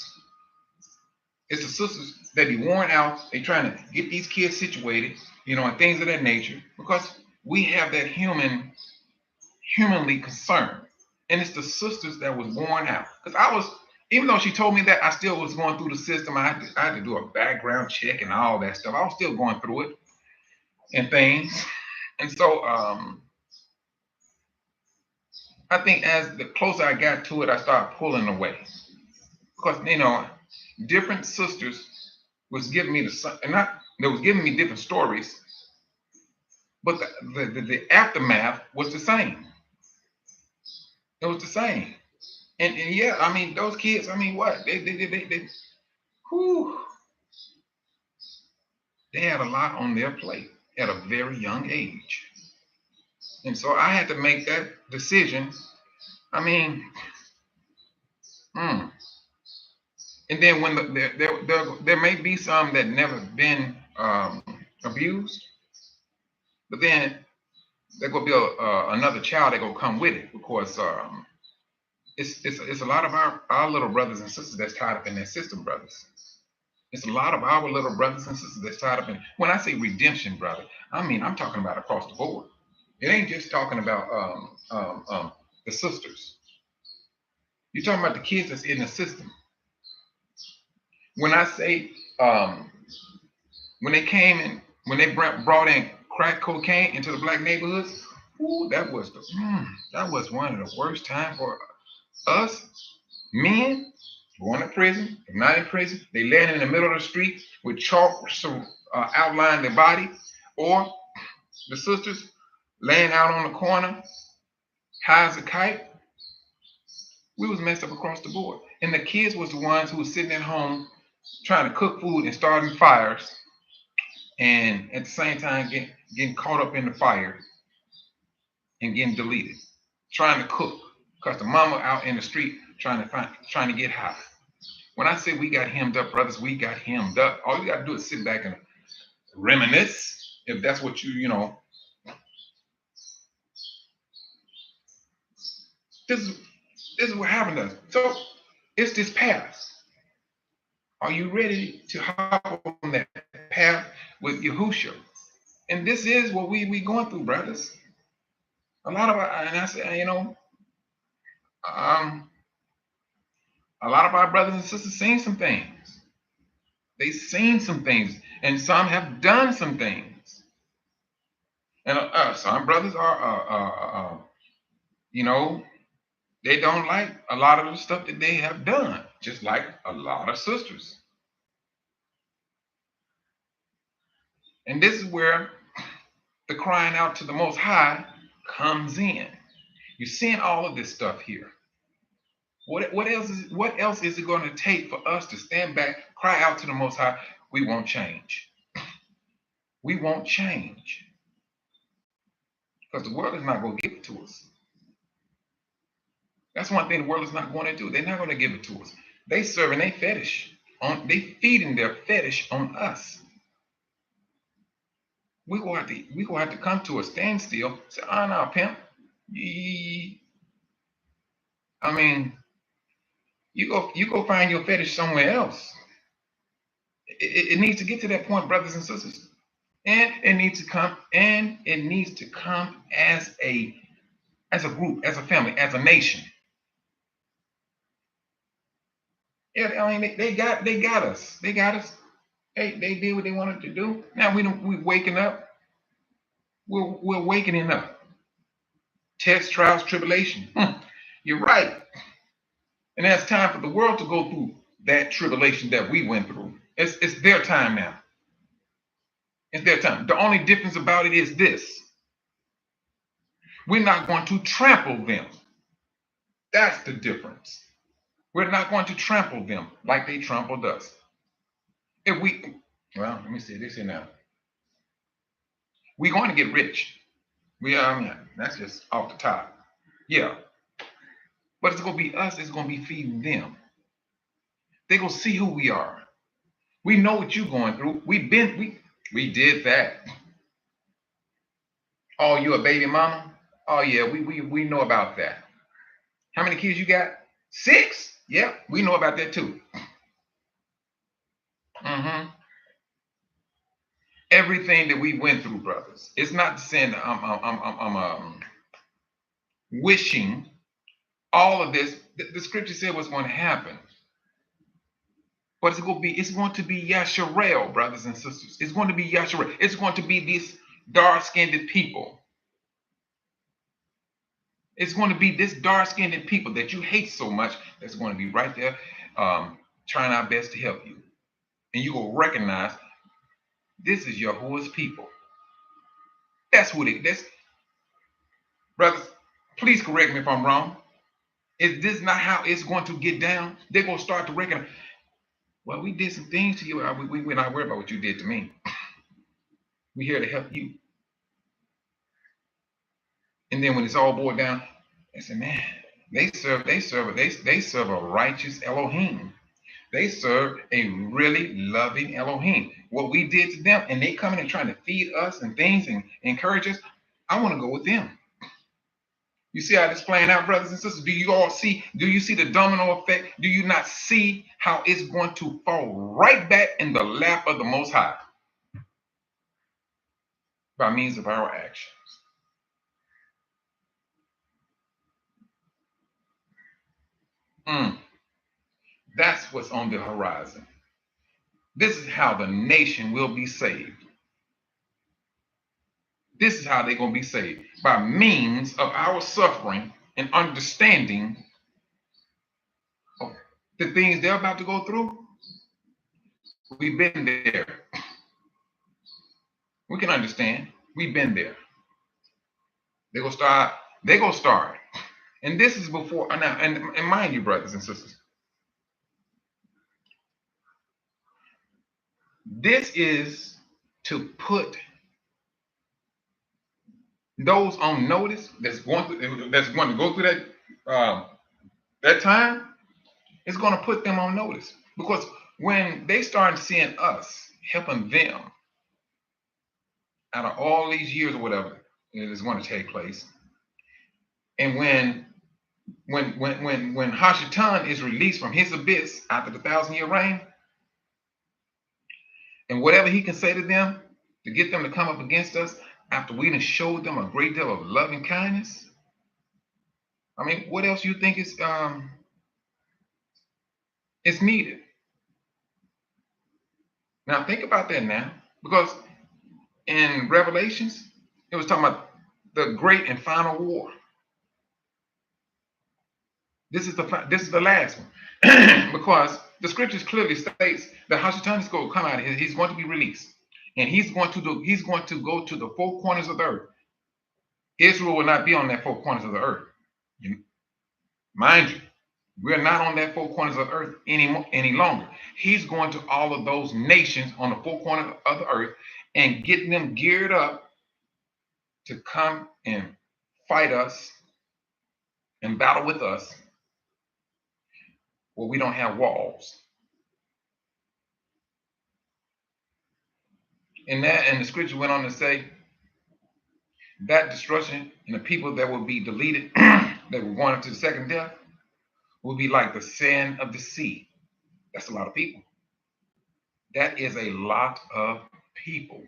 It's the sisters that be worn out. They trying to get these kids situated, and things of that nature, because we have that humanly concern. And it's the sisters that was worn out. Because even though she told me that, I still was going through the system. I had to do a background check and all that stuff. I was still going through it and things. And so I think as the closer I got to it, I started pulling away. Because, different sisters was giving me they was giving me different stories, but the aftermath was the same. It was the same. And yeah, I mean, those kids, I mean, what? Whew, they had a lot on their plate at a very young age. And so I had to make that decision. I mean, and then when there may be some that never been abused, but then there gonna be another child that gonna come with it, because it's a lot of our little brothers and sisters that's tied up in that system, brothers. It's a lot of our little brothers and sisters that's tied up in. When I say redemption, brother, I mean I'm talking about across the board. It ain't just talking about the sisters. You're talking about the kids that's in the system. When I say when they brought in crack cocaine into the black neighborhoods, ooh, that was one of the worst times for us men going to prison. If not in prison, they laying in the middle of the street with chalk outlining their body, or the sisters laying out on the corner high as a kite. We was messed up across the board, and the kids was the ones who was sitting at home trying to cook food and starting fires, and at the same time getting caught up in the fire and getting deleted, trying to cook because the mama out in the street trying to get high. When I say we got hemmed up, brothers, we got hemmed up. All you got to do is sit back and reminisce, if that's what This is what happened to us. So it's this path. Are you ready to hop on that path with Yahushua? And this is what we going through, brothers. A lot of and I say, a lot of our brothers and sisters seen some things. They've seen some things, and some have done some things. And some brothers are, they don't like a lot of the stuff that they have done, just like a lot of sisters. And this is where the crying out to the Most High comes in. You're seeing all of this stuff here. What else is it going to take for us to stand back, cry out to the Most High? We won't change. We won't change. Because the world is not going to give it to us. That's one thing the world is not going to do. They're not going to give it to us. They serving their fetish. They feeding their fetish on us. We gonna have to come to a standstill. Say, oh no, pimp. I mean, you go find your fetish somewhere else. It needs to get to that point, brothers and sisters. And it needs to come as a group, as a family, as a nation. Yeah, I mean they got us. They got us. They did what they wanted to do. Now we're waking up. We're wakening up. Test, trials, tribulation. You're right. And it's time for the world to go through that tribulation that we went through. It's their time now. It's their time. The only difference about it is this: we're not going to trample them. That's the difference. We're not going to trample them like they trampled us. If we, well, let me say this here now. We're going to get rich. That's just off the top. Yeah. But it's going to be us, it's going to be feeding them. They're going to see who we are. We know what you're going through. We did that. Oh, you a baby mama? Oh yeah, we know about that. How many kids you got? 6? Yeah, we know about that too. Everything that we went through, brothers. It's not saying that I'm wishing all of this. The scripture said what's going to happen. But it's going to be Yasharel, brothers and sisters. It's going to be Yasharel. It's going to be these dark-skinned people. It's going to be this dark-skinned people that you hate so much that's going to be right there trying our best to help you. And you will recognize this is Yahuwah's people. That's what it is. Brothers, please correct me if I'm wrong. Is this not how it's going to get down? They're going to start to recognize, well, we did some things to you. We're not worried about what you did to me. We're here to help you. And then when it's all boiled down, they say, man, they serve a righteous Elohim. They serve a really loving Elohim. What we did to them, and they come in and trying to feed us and things and encourage us, I want to go with them. You see how this playing out, brothers and sisters? Do you see the domino effect? Do you not see how it's going to fall right back in the lap of the Most High by means of our actions? That's what's on the horizon. This is how the nation will be saved. This is how they're going to be saved, by means of our suffering and understanding of the things they're about to go through. We've been there. We can understand. We've been there. They're going to start. And this is before, now, and mind you, brothers and sisters, this is to put those on notice that's going to go through that time. It's going to put them on notice, because when they start seeing us helping them out of all these years or whatever it is going to take place, and when Hashatan is released from his abyss after the 1,000-year reign, and whatever he can say to them to get them to come up against us after we have showed them a great deal of love and kindness, I mean, what else you think is needed? Now think about that now, because in Revelations, it was talking about the great and final war. This is the last one, because the scriptures clearly states that Hashatan is going to come out of here. He's going to be released, and he's going to go to the four corners of the earth. Israel will not be on that four corners of the earth. Mind you, we're not on that four corners of the earth any longer. He's going to all of those nations on the four corners of the earth and getting them geared up to come and fight us and battle with us where we don't have walls. And the scripture went on to say that destruction and the people that will be deleted, that were going into the second death, will be like the sand of the sea. That's a lot of people. That is a lot of people.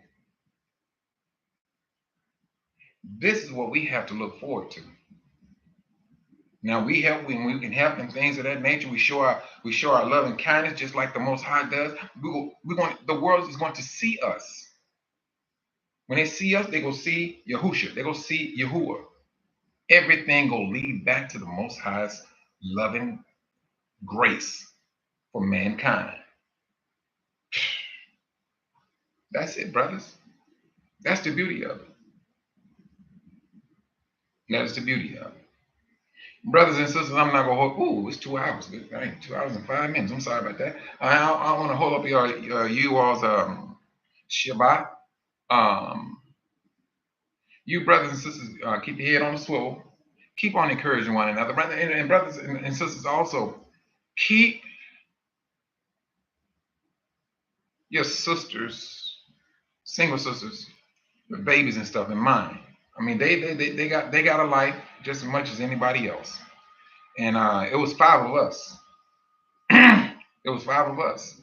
This is what we have to look forward to. Now we help when we can help and things of that nature. We show our love and kindness just like the Most High does. The world is going to see us. When they see us, they go see Yahusha. They go see Yahuwah. Everything will lead back to the Most High's loving grace for mankind. That's it, brothers. That's the beauty of it. That is the beauty of it. Brothers and sisters, I'm not gonna hold. Ooh, it's 2 hours. Right, 2 hours and 5 minutes. I'm sorry about that. I want to hold up you all's Shabbat. Um, you brothers and sisters, keep your head on the swivel. Keep on encouraging one another, and brothers and sisters also keep your sisters, single sisters, with babies and stuff in mind. I mean, they got a life just as much as anybody else, and it was 5 of us. It was 5 of us.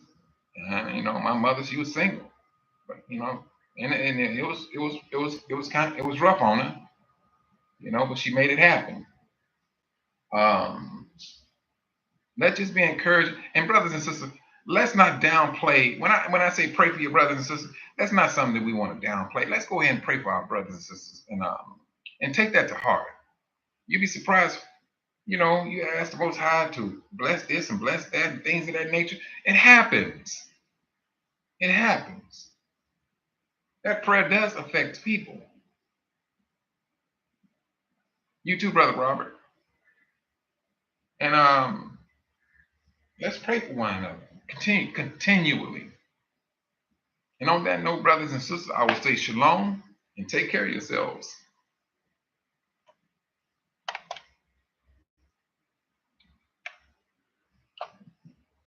And, my mother, she was single, but and it was rough on her, but she made it happen. Um, let's just be encouraged, and brothers and sisters, let's not downplay. When I say pray for your brothers and sisters, that's not something that we want to downplay. Let's go ahead and pray for our brothers and sisters, and take that to heart. You'd be surprised. You ask the Most High to bless this and bless that and things of that nature. It happens. It happens. That prayer does affect people. You too, brother Robert. And let's pray for one another. Continually. And on that note, brothers and sisters, I will say shalom and take care of yourselves.